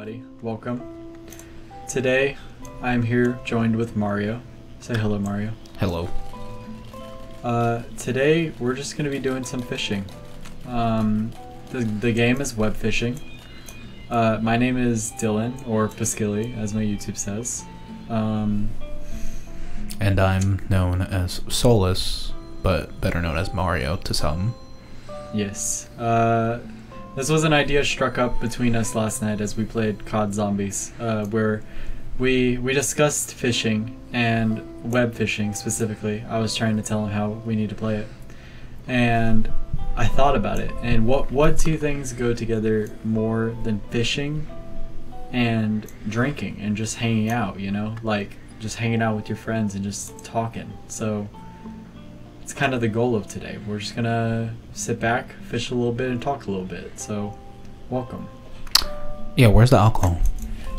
everybody. Welcome. Today, I'm here joined with Mario. Say hello, Mario. Hello. Today, we're just going to be doing some fishing. The game is web fishing. My name is Dylan, or Pskili, as my YouTube says. And I'm known as Solace, but better known as Mario to some. Yes. This was an idea struck up between us last night as we played COD Zombies, where we discussed fishing and web fishing specifically. I was trying to tell him how we need to play it, and I thought about it. And what two things go together more than fishing and drinking and just hanging out? You know, like just hanging out with your friends and just talking. So it's kind of the goal of today. We're just gonna sit back, fish a little bit, and talk a little bit. So, welcome. Yeah, where's the alcohol?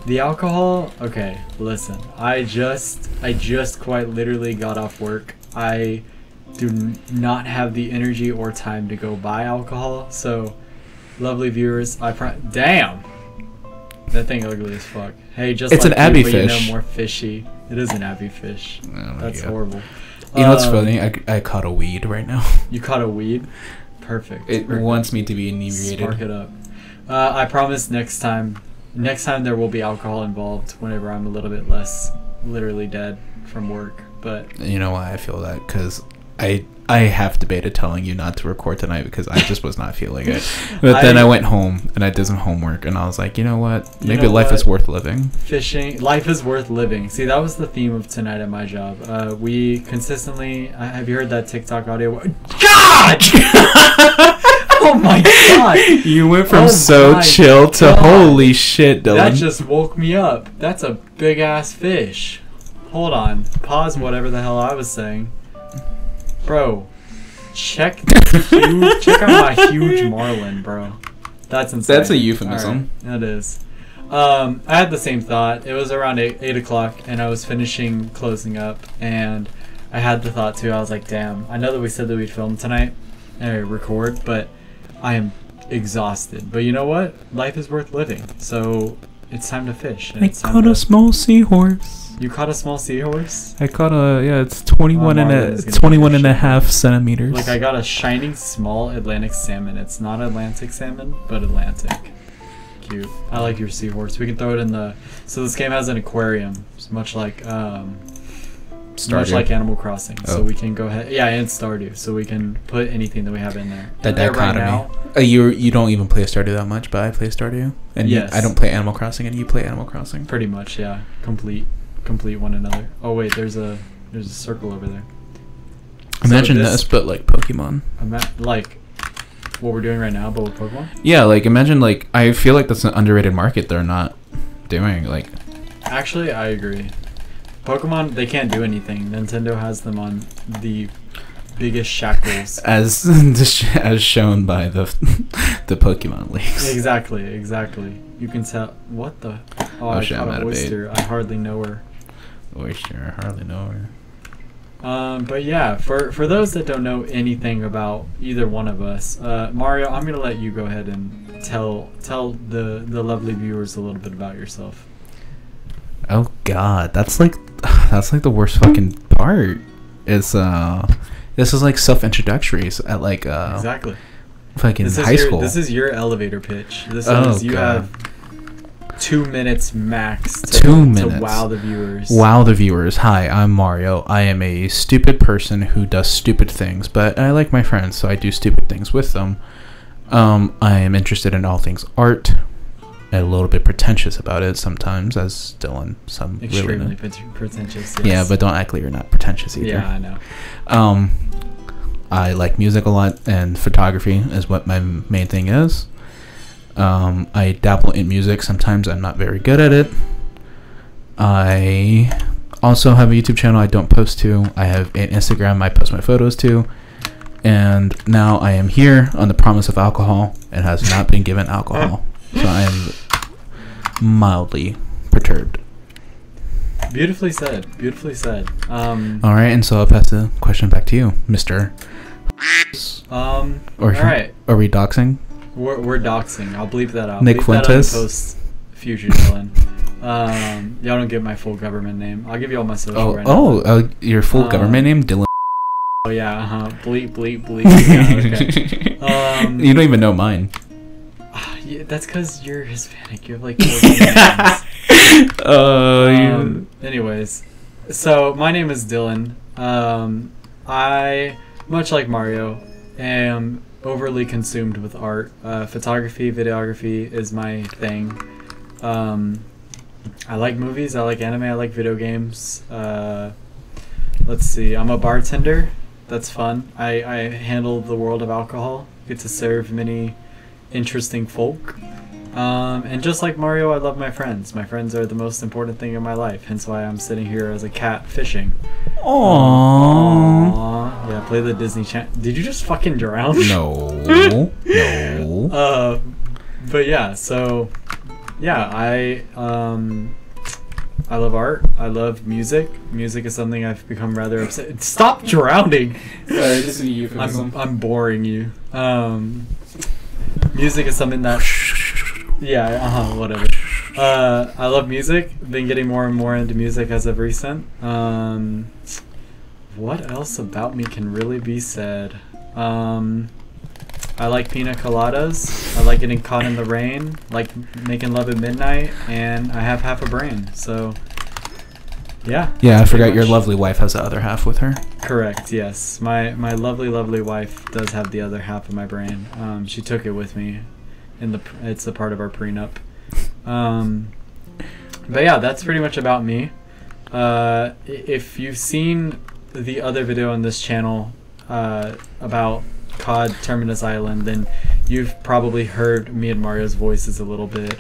The alcohol? Okay, listen. I just quite literally got off work. I do not have the energy or time to go buy alcohol. So, lovely viewers, damn! That thing ugly as fuck. Hey, just it's like an Abbey but fish. You know, more fishy. It is an Abbey fish. Oh, that's yeah. horrible. You know what's funny? I caught a weed right now. You caught a weed? Perfect. It Perfect. wants me to be inebriated. Spark it up. I promise next time there will be alcohol involved whenever I'm a little bit less literally dead from work. But You know why I feel that? Because I have debated telling you not to record tonight because I just was not feeling it. But then I went home and I did some homework and I was like, you know what? Maybe life is worth living. Fishing, life is worth living. See, that was the theme of tonight at my job. We consistently, have you heard that TikTok audio? God! Oh my god! You went from so chill to holy shit, Dylan. That just woke me up. That's a big ass fish. Hold on. Pause whatever the hell I was saying. Bro, check out my huge marlin, bro. That's insane. That's a euphemism. Right, that is. I had the same thought. It was around 8 o'clock, and I was finishing closing up, and I had the thought too. I was like, damn, I know that we said that we'd film tonight and record, but I am exhausted. But you know what? Life is worth living, so it's time to fish. I caught a small seahorse. You caught a small seahorse? I caught it's 21 and a half centimeters. Like, I got a shining small Atlantic salmon. It's not Atlantic salmon, but Atlantic. Cute. I like your seahorse. We can throw it in the... So this game has an aquarium, much like Animal Crossing. So we can go ahead... Yeah, and Stardew. So we can put anything that we have in there. That dichotomy. Right now, you don't even play Stardew that much, but I play Stardew. And yes. I don't play Animal Crossing, and you play Animal Crossing. Pretty much, yeah. Complete one another. Oh wait, there's a circle over there. Imagine this, but like Pokemon. Like what we're doing right now, but with Pokemon. Yeah, like imagine like I feel like that's an underrated market they're not doing. Like, actually, I agree. Pokemon, they can't do anything. Nintendo has them on the biggest shackles, as shown by the Pokemon leaks. Exactly. You can tell. What the? Oh, shit, I caught an oyster. I hardly know her. Oyster, I hardly know her. But yeah, for those that don't know anything about either one of us, Mario, I'm gonna let you go ahead and tell the lovely viewers a little bit about yourself. Oh God, that's like the worst fucking part. It's this is like self-introductories at like exactly. Fucking high school. This is your elevator pitch. This is you have 2 minutes max to wow the viewers. Wow the viewers. Hi, I'm Mario. I am a stupid person who does stupid things, but I like my friends, so I do stupid things with them. I am interested in all things art. A little bit pretentious about it sometimes, as Dylan. Extremely pretentious. Yes. Yeah, but don't act like you're not pretentious either. Yeah, I know. I like music a lot, and photography is what my main thing is. I dabble in music. Sometimes I'm not very good at it. I also have a YouTube channel I don't post to. I have an Instagram I post my photos to. And now I am here on the promise of alcohol and has not been given alcohol. So I am mildly perturbed. Beautifully said. All right, and so I'll pass the question back to you, Mr. All right. Are we doxing? We're doxing. I'll bleep that out. Nick bleep Fuentes? that out in Future Dylan. Y'all don't get my full government name. I'll give you all my social right now. Your full government name, Dylan. Oh yeah, bleep bleep bleep. Yeah, okay. You don't even know mine. Yeah, that's because you're Hispanic. You have like 4 names. Anyways, so my name is Dylan. I, much like Mario, am overly consumed with art. Photography, videography is my thing. I like movies, I like anime, I like video games. Let's see, I'm a bartender. That's fun. I handle the world of alcohol. Get to serve many interesting folk. And just like Mario, I love my friends. My friends are the most important thing in my life, hence why I'm sitting here as a cat fishing. Aww. Yeah, play the Disney Channel. Did you just fucking drown? No. No. But yeah, so yeah, I love art. I love music. Music is something I've become rather upset. Stop drowning. Sorry, this is a euphemism. I'm boring you. Music is something that. Yeah. Whatever. I love music. Been getting more and more into music as of recent. What else about me can really be said? I like pina coladas. I like getting caught in the rain. Like making love at midnight, and I have half a brain. So, yeah. Yeah, I forgot your lovely wife has the other half with her. Correct. Yes, my lovely wife does have the other half of my brain. She took it with me. It's a part of our prenup. But yeah, that's pretty much about me. If you've seen the other video on this channel about COD Terminus Island, then you've probably heard me and Mario's voices a little bit.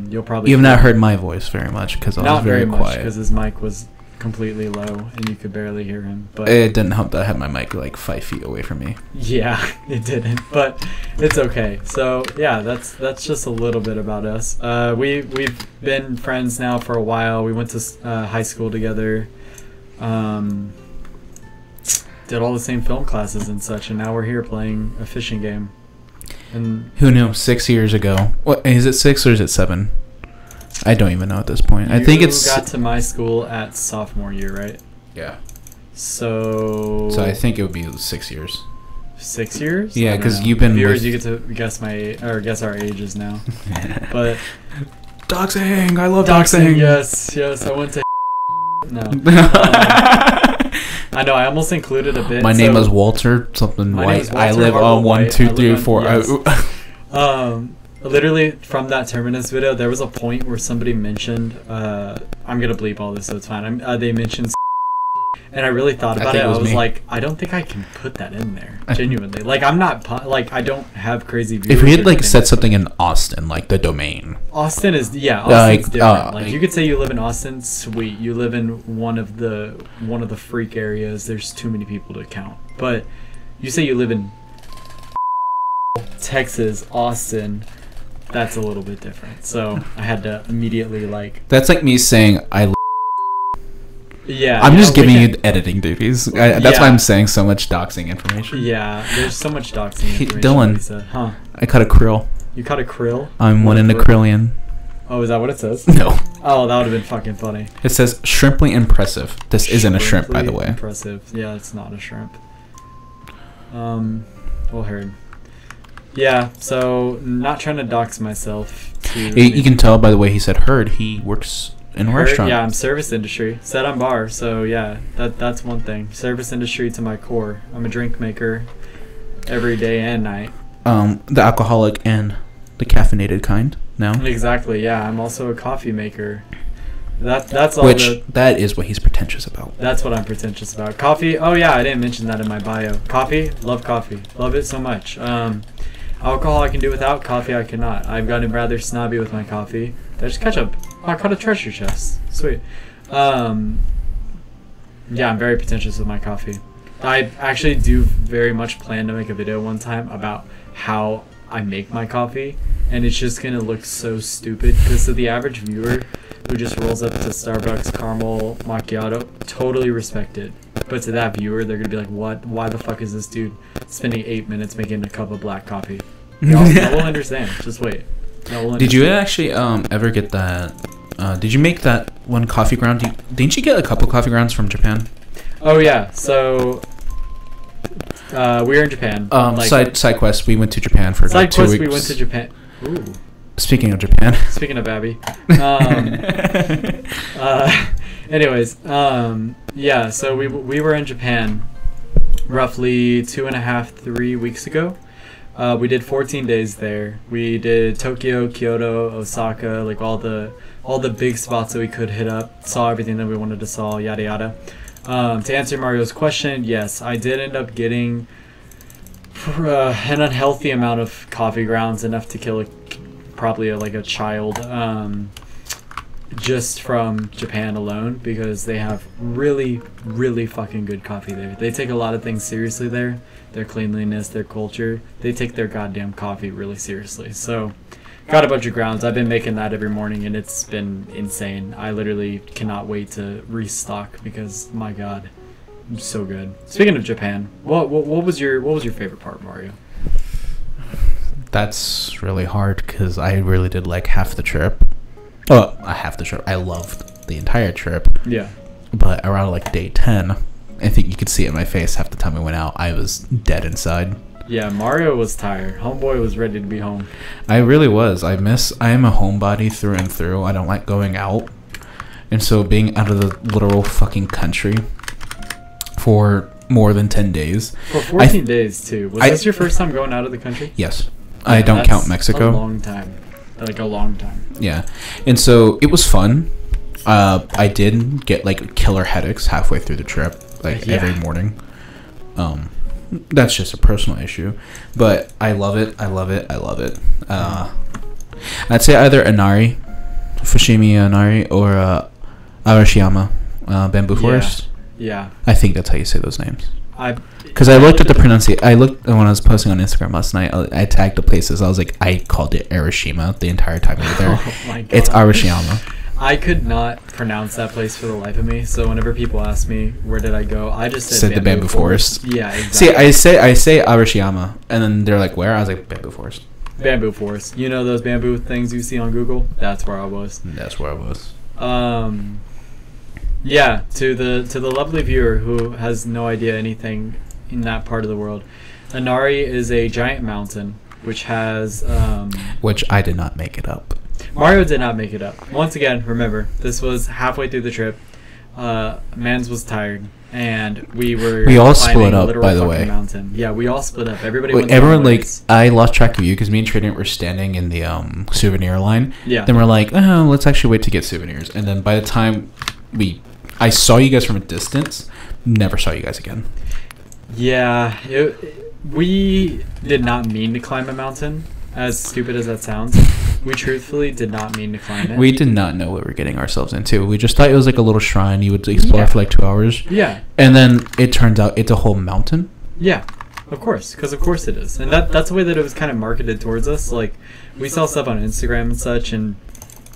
You've not heard my voice very much because I was very quiet. Because his mic was completely low and you could barely hear him. But it didn't help that I had my mic like 5 feet away from me. Yeah, it didn't, but it's okay. So yeah, that's just a little bit about us. We've been friends now for a while. We went to high school together. Did all the same film classes and such, and now we're here playing a fishing game. And who knew? 6 years ago. What is it? 6 or is it 7? I don't even know at this point. I think it's. You got to my school at sophomore year, right? Yeah. So I think it would be 6 years. 6 years? Yeah, because you've been. Viewers, you get to guess guess our ages now. But doxing, I love doxing. Yes, I went to. No. I know. I almost included a bit. My name is Walter. Something White. I live on 1, 2, 3, 4. Yes. Literally from that Terminus video, there was a point where somebody mentioned. I'm gonna bleep all this, so it's fine. They mentioned, and I really thought about it. I was like, I don't think I can put that in there. Genuinely, like I'm not I don't have crazy views. If we had like said something in Austin, like the domain. Austin's different. Like you could say you live in Austin, sweet. You live in one of the freak areas. There's too many people to count. But you say you live in Texas, Austin. That's a little bit different. So I had to immediately like. That's like me saying I. Yeah. I'm just giving you editing duties. That's why I'm saying so much doxing information. Yeah, there's so much doxing information. Dylan, huh? I caught a krill. You caught a krill? I'm one in a krillion. Oh, is that what it says? No. Oh, that would have been fucking funny. It says shrimply impressive. This isn't a shrimp, by the way. Impressive. Yeah, it's not a shrimp. Well heard. Yeah, so not trying to dox myself. You can tell by the way he said heard. He works in a restaurant. Yeah, I'm service industry. Set on bar. So yeah, that's one thing. Service industry to my core. I'm a drink maker every day and night. The alcoholic and the caffeinated kind. No. Exactly. Yeah, I'm also a coffee maker. That's all. That is what he's pretentious about. That's what I'm pretentious about. Coffee. Oh yeah, I didn't mention that in my bio. Coffee. Love coffee. Love it so much. Alcohol I can do without. Coffee I cannot. I've gotten rather snobby with my coffee. There's ketchup. Oh, I caught a treasure chest. Sweet. Yeah, I'm very pretentious with my coffee. I actually do very much plan to make a video one time about how I make my coffee, and it's just gonna look so stupid because to the average viewer who just rolls up to Starbucks caramel macchiato, totally respect it. But to that viewer, they're gonna be like, "What? Why the fuck is this dude spending 8 minutes making a cup of black coffee?" Y'all will understand. Just wait. Did you actually ever get that? Did you make that one coffee ground? Didn't you get a couple coffee grounds from Japan? Oh yeah, so we were in Japan. Side quest. We went to Japan for like 2 weeks. We went to Japan. Ooh. Speaking of Japan. Speaking of Abby. Anyways, yeah. So we were in Japan roughly 2.5-3 weeks ago. We did 14 days there. We did Tokyo, Kyoto, Osaka, like all the big spots that we could hit up. Saw everything that we wanted to saw. Yada yada. To answer Mario's question, yes, I did end up getting an unhealthy amount of coffee grounds, enough to kill probably a child, just from Japan alone, because they have really, really fucking good coffee there. They take a lot of things seriously there. Their cleanliness, their culture. They take their goddamn coffee really seriously. So, got a bunch of grounds. I've been making that every morning, and it's been insane. I literally cannot wait to restock because, my god, it's so good. Speaking of Japan, what was your favorite part, Mario? That's really hard because I really did like half the trip. Oh, half the trip. I loved the entire trip. Yeah. But around like day 10, I think you could see it in my face half the time I went out. I was dead inside. Yeah, Mario was tired. Homeboy was ready to be home. I really was. I am a homebody through and through. I don't like going out. And so being out of the literal fucking country for more than 10 days. For 14 days, too. Was this your first time going out of the country? Yes. Yeah, I don't count Mexico. A long time. Like a long time. Yeah. And so it was fun. I did get like killer headaches halfway through the trip, like every morning. That's just a personal issue, but I love it. I love it. I love it. I'd say either Inari, Fushimi Inari, or Arashiyama, Bamboo Forest. Yeah. I think that's how you say those names. Because I looked at the pronunciation. I looked when I was posting on Instagram last night. I tagged the places. I was like, I called it Arashima the entire time we were there. Oh my god. It's Arashiyama. I could not pronounce that place for the life of me. So whenever people ask me where did I go, I just said the Bamboo Forest. Yeah, exactly. See, I say Arashiyama, and then they're like, "Where?" I was like, "Bamboo Forest." Bamboo Forest. You know those bamboo things you see on Google? That's where I was. That's where I was. Yeah. To the lovely viewer who has no idea anything in that part of the world, Inari is a giant mountain which has which I did not make it up. Mario did not make it up. Once again, remember, this was halfway through the trip. Mans was tired, and we all split up, by the way. Mountain. Yeah, we all split up. Everybody went everyone, like, I lost track of you because me and Trident were standing in the souvenir line. Yeah. Then we're like, oh, let's actually wait to get souvenirs. And then by the time I saw you guys from a distance, never saw you guys again. Yeah, we did not mean to climb a mountain, as stupid as that sounds. We truthfully did not mean to climb it. We did not know what we were getting ourselves into. We just thought it was like a little shrine you would explore for like 2 hours. Yeah. And then it turns out it's a whole mountain. Yeah, of course. Because of course it is. And that's the way that it was kind of marketed towards us. Like, we saw stuff on Instagram and such, and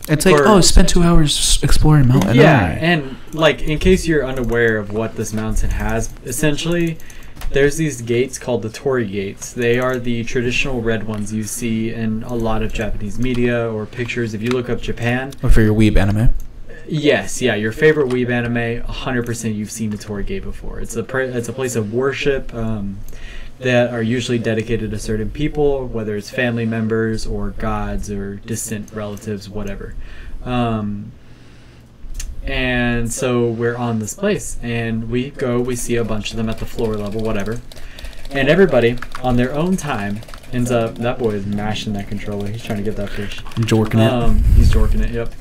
it's like, spend 2 hours exploring mountain. Yeah, and like, in case you're unaware of what this mountain has, essentially, there's these gates called the Torii gates. They are the traditional red ones you see in a lot of Japanese media or pictures. If you look up Japan, or for your weeb anime. Yes, yeah, your favorite weeb anime, 100% you've seen the Torii gate before. It's a place of worship that are usually dedicated to certain people, whether it's family members or gods or distant relatives, whatever. And so we're on this place, and we see a bunch of them at the floor level, whatever. And everybody, on their own time, ends up... That boy is mashing that controller. He's trying to get that fish. Jorking it. He's jorking it, yep.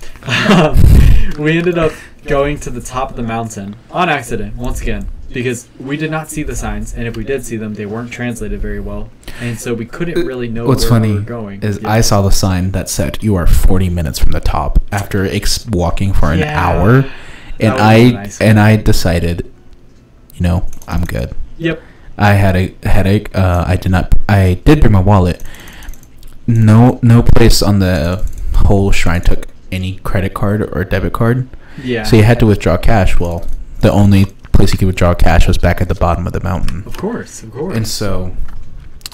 We ended up going to the top of the mountain, on accident, once again, because we did not see the signs, and if we did see them, they weren't translated very well. And so we couldn't really know where we were going. Is I saw the sign that said you are 40 minutes from the top after walking for an hour, and I decided, I'm good. Yep. I had a headache. I did bring my wallet. No place on the whole shrine took any credit card or debit card. Yeah. So you had to withdraw cash. Well, the only place you could withdraw cash was back at the bottom of the mountain. Of course. And so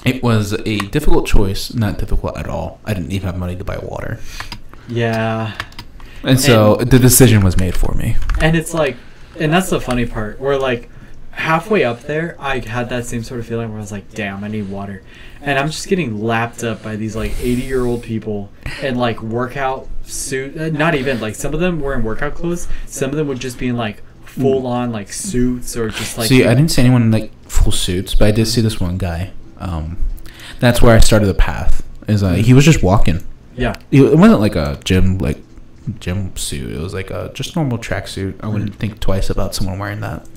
It was a difficult choice, not difficult at all. I didn't even have money to buy water. Yeah. And so the decision was made for me. And it's like, and that's the funny part, where like halfway up there, I had that same sort of feeling where I was like, damn, I need water. And I'm just getting lapped up by these like 80-year-old people in like workout suit. Not even, like some of them were in workout clothes. Some of them would just be in like full on like suits or just like. See, I didn't see anyone in like full suits, but I did see this one guy. That's where I started the path. He was just walking. Yeah. It wasn't like a gym suit. It was like a just normal tracksuit. I wouldn't think twice about someone wearing that.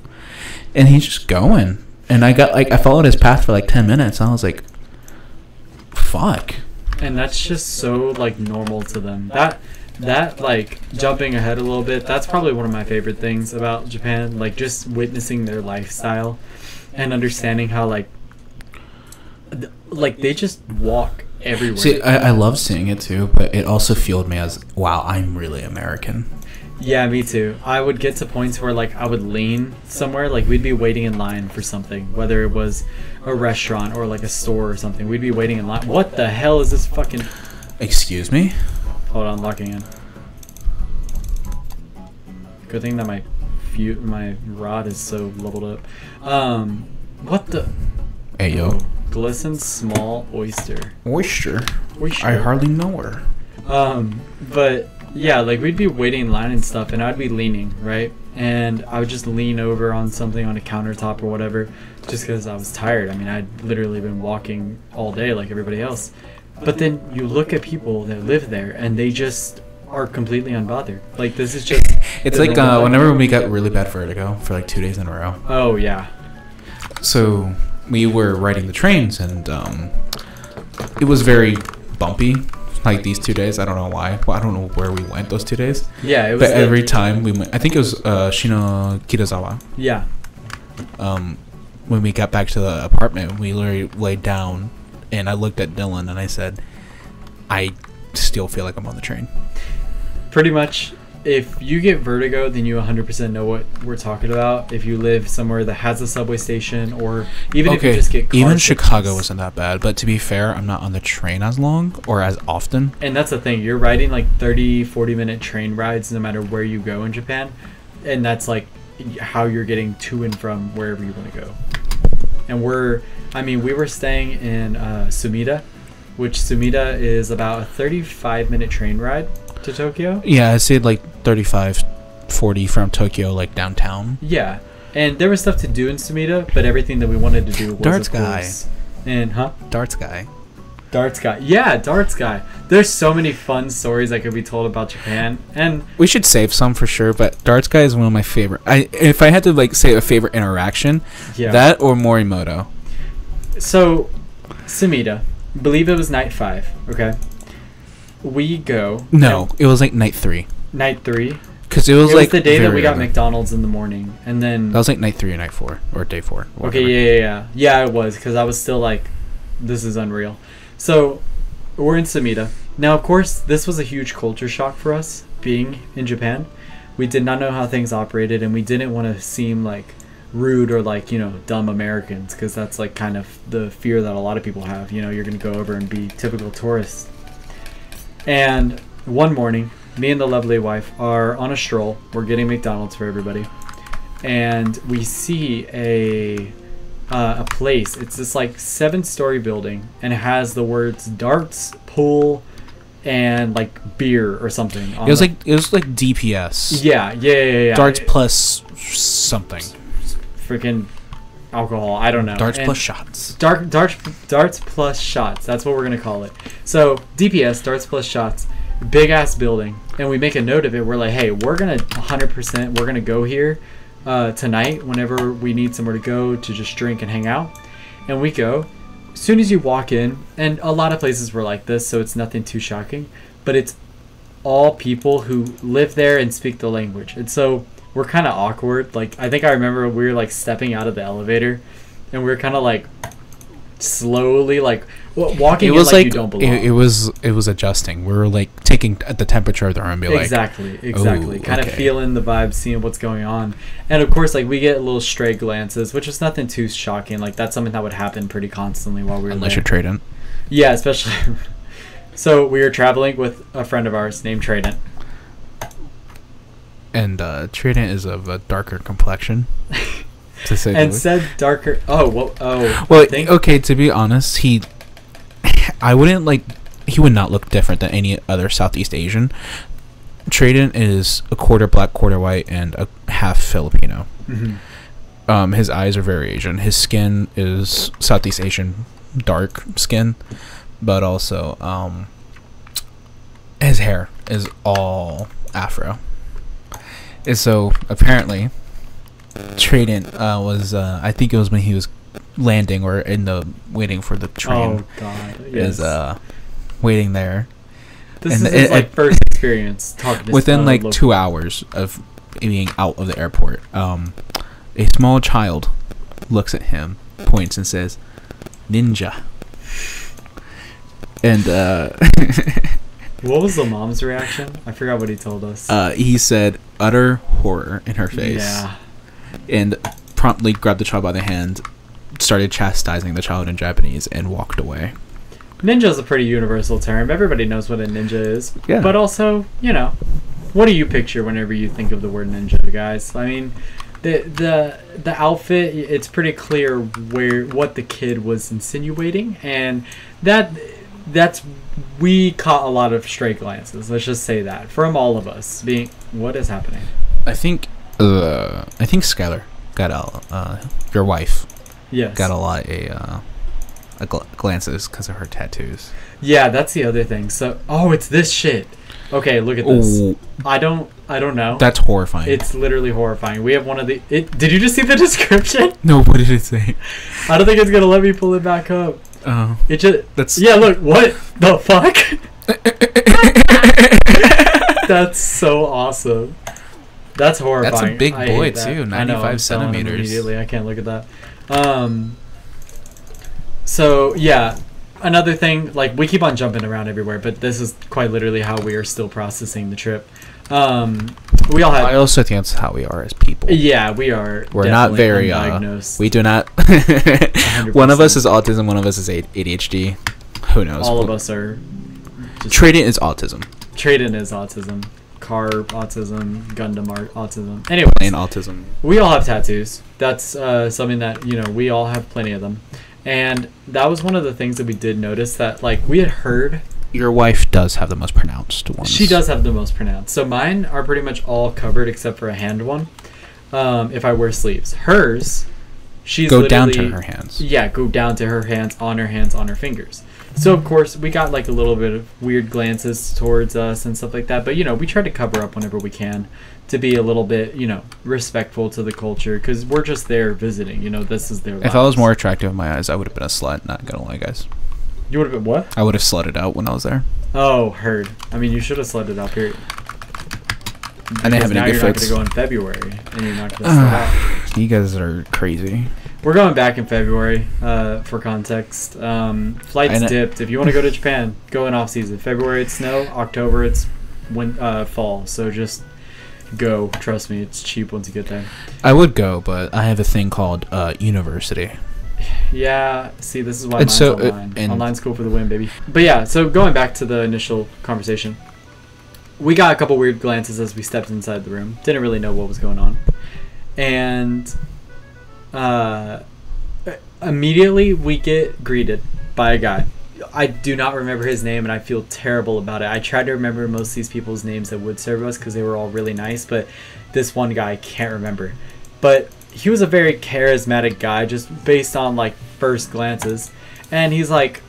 And he's just going. And I followed his path for like 10 minutes. And I was like, fuck. And that's just so like normal to them. That like jumping ahead a little bit, that's probably one of my favorite things about Japan. Like just witnessing their lifestyle and understanding how like they just walk everywhere. See, I love seeing it too, but it also fueled me as, wow, I'm really American. Yeah, me too. I would get to points where like I would lean somewhere, like we'd be waiting in line for something, whether it was a restaurant or like a store or something. We'd be waiting in line. What the hell is this fucking... Excuse me? Hold on, locking in. Good thing that my rod is so leveled up. What the... Hey, yo. Glisten small oyster. Oyster? I hardly know her. But yeah, like we'd be waiting in line and stuff, and I'd be leaning, right? And I would just lean over on something on a countertop or whatever, just because I was tired. I mean, I'd literally been walking all day like everybody else. But then you look at people that live there, and they just are completely unbothered. Like this is just... It's like whenever we got really bad vertigo for like 2 days in a row. Oh, yeah. So we were riding the trains, and it was very bumpy. Like these 2 days, I don't know why. Well, I don't know where we went those 2 days. Yeah, it was. But every time we went, I think it was Shino Kitazawa. Yeah. When we got back to the apartment, we literally laid down, and I looked at Dylan and I said, "I still feel like I'm on the train." Pretty much. If you get vertigo, then you 100% know what we're talking about. If you live somewhere that has a subway station, or even if you just get car even sickness. Chicago wasn't that bad. But to be fair, I'm not on the train as long or as often. And that's the thing. You're riding like 30, 40-minute train rides no matter where you go in Japan. And that's like how you're getting to and from wherever you want to go. And we were staying in Sumida, which Sumida is about a 35-minute train ride to Tokyo. Yeah, I said like 35, 40 from Tokyo, like downtown. Yeah, and there was stuff to do in Sumida, but everything that we wanted to do was Darts guy. And Darts guy. Yeah, Darts guy. There's so many fun stories that could be told about Japan, and we should save some for sure. But Darts guy is one of my favorite. If I had to like say a favorite interaction, that or Morimoto. So, Sumida, believe it was night 5. Okay. We go. No, it was like night 3. Night 3? Because it was like the day that we got McDonald's in the morning. And then... That was like night 3 or night 4. Or day 4. Whatever. Okay, yeah. Yeah, it was. Because I was still like, this is unreal. So, we're in Sumida. Now, of course, this was a huge culture shock for us, being in Japan. We did not know how things operated, and we didn't want to seem like rude or like, dumb Americans. Because that's like kind of the fear that a lot of people have. You're going to go over and be typical tourists. And one morning, me and the lovely wife are on a stroll. We're getting McDonald's for everybody. And we see a place. It's this like 7-story building. And it has the words darts, pool, and like beer or something. It was like DPS. Yeah. Darts plus something. Freaking alcohol. I don't know. Darts plus shots. Darts plus shots. That's what we're gonna call it. So DPS, darts plus shots, big ass building, and we make a note of it. We're like, hey, we're gonna 100%. We're gonna go here tonight whenever we need somewhere to go to just drink and hang out. And we go. As soon as you walk in, and a lot of places were like this, so it's nothing too shocking. But it's all people who live there and speak the language, and so. We're kind of awkward. Like, I think I remember we were like stepping out of the elevator, and we were kind of like slowly like walking It was in like you don't belong. it was adjusting. We were like taking the temperature of the room and be exactly kind of feeling the vibe, seeing what's going on. And of course, like, we get little stray glances, which is nothing too shocking. Like, that's something that would happen pretty constantly while we were unless there. you're Tradent. Yeah, especially. So we were traveling with a friend of ours named Tradent. And Tradent is of a darker complexion. To say and said darker. Well, okay, to be honest, he would not look different than any other Southeast Asian. Tradent is a quarter black, quarter white, and a half Filipino. Mm-hmm. His eyes are very Asian. His skin is Southeast Asian, dark skin, but also his hair is all Afro. And so apparently, Tradent was I think it was when he was landing or waiting for the train. Oh God! Yes. Is waiting there. This is his first experience talking to within like 2 hours of being out of the airport. A small child looks at him, points, and says, "Ninja." And what was the mom's reaction? I forgot what he told us. He said utter horror in her face. Yeah. And promptly grabbed the child by the hand, started chastising the child in Japanese, and walked away. Ninja is a pretty universal term. Everybody knows what a ninja is. Yeah. But also, what do you picture whenever you think of the word ninja, guys? I mean, the outfit, it's pretty clear what the kid was insinuating, and we caught a lot of stray glances. Let's just say that from all of us. What is happening? I think Skylar got your wife. Yes. Got a lot of glances because of her tattoos. Yeah, that's the other thing. So, it's this shit. Okay, look at this. Ooh. I don't know. That's horrifying. It's literally horrifying. We have one of the. Did you just see the description? No, what did it say? I don't think it's gonna let me pull it back up. Oh. It just. That's. Yeah, look. What the fuck? That's so awesome. That's horrifying. That's a big boy too. 95 centimeters. Immediately, I can't look at that. So yeah, another thing, like, we keep on jumping around everywhere, but this is quite literally how we are still processing the trip. We all have. I also think that's how we are as people. Yeah, we are. We're not very. We do not. One of us is autism. One of us is ADHD. Who knows? All of us are. Tradent is autism. Tradent is autism. Car autism. Gundam autism. Anyway. Plain autism. We all have tattoos. That's something that we all have plenty of them, and that was one of the things that we did notice, that like we had heard. Your wife does have the most pronounced ones. She does have the most pronounced. So mine are pretty much all covered except for a hand one. If I wear sleeves. Hers, she's go down to her hands. Yeah, go down to her hands, on her fingers. So of course we got like a little bit of weird glances towards us and stuff like that. But we try to cover up whenever we can to be a little bit, respectful to the culture, because we're just there visiting. This is their lives. If I was more attractive in my eyes, I would have been a slut. Not gonna lie, guys. You would have been what? I would have slutted out when I was there. Oh, heard. I mean, you should have slutted out, period. I didn't have any good fits. You're not going to go in February, and you're not going to slut out. You guys are crazy. We're going back in February, for context. Flights dipped. If you want to go to Japan, go in off-season. February, it's snow. October, it's fall. So just go. Trust me, it's cheap once you get there. I would go, but I have a thing called university. Yeah, see, this is why mine's online. Online school for the win, baby. But yeah, so going back to the initial conversation, we got a couple weird glances as we stepped inside the room. Didn't really know what was going on. And immediately we get greeted by a guy. I do not remember his name, and I feel terrible about it. I tried to remember most of these people's names that would serve us because they were all really nice, but this one guy I can't remember. But he was a very charismatic guy, just based on like first glances, and he's like,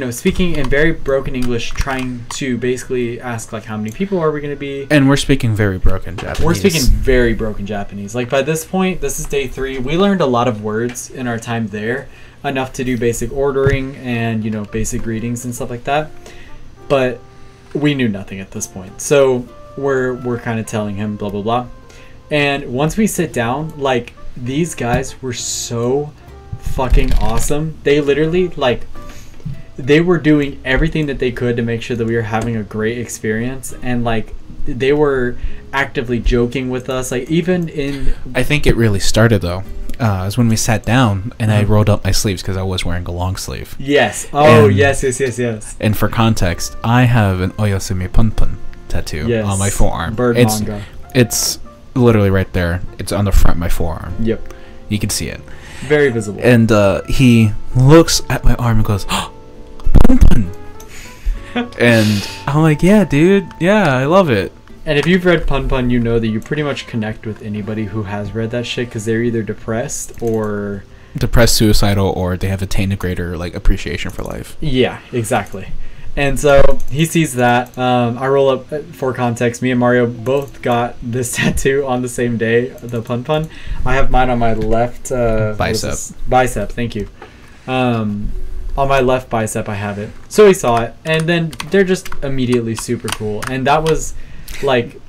speaking in very broken English, trying to basically ask like how many people are we going to be. And we're speaking very broken Japanese. We're speaking very broken Japanese. Like by this point, this is day 3. We learned a lot of words in our time there, enough to do basic ordering and basic greetings and stuff like that. But we knew nothing at this point, so we're kind of telling him blah blah blah. And once we sit down, like, these guys were so fucking awesome. They literally, like, they were doing everything that they could to make sure that we were having a great experience, and like they were actively joking with us, like even in I think it really started though is when we sat down and I rolled up my sleeves because I was wearing a long sleeve. Yes. Yes. And for context, I have an Oyasumi Punpun tattoo on my forearm. Bird manga. It's literally right there. It's on the front of my forearm. Yep. You can see it. Very visible. And he looks at my arm and goes, oh, Punpun. And I'm like, yeah, dude. Yeah, I love it. And if you've read Pun Pun, you know that you pretty much connect with anybody who has read that shit because they're either depressed, suicidal, or they have attained a greater like appreciation for life. Yeah, exactly. And so he sees that. I roll up for context. Me and Mario both got this tattoo on the same day, the Pun Pun. I have mine on my left bicep. Bicep, thank you. On my left bicep, I have it. So he saw it, and then they're just immediately super cool. And that was like,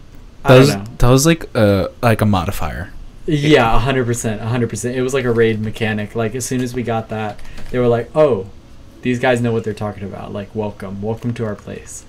I don't know. That was like a modifier. Yeah, 100%. It was like a raid mechanic. Like as soon as we got that, they were like, "Oh, these guys know what they're talking about. Like, welcome to our place."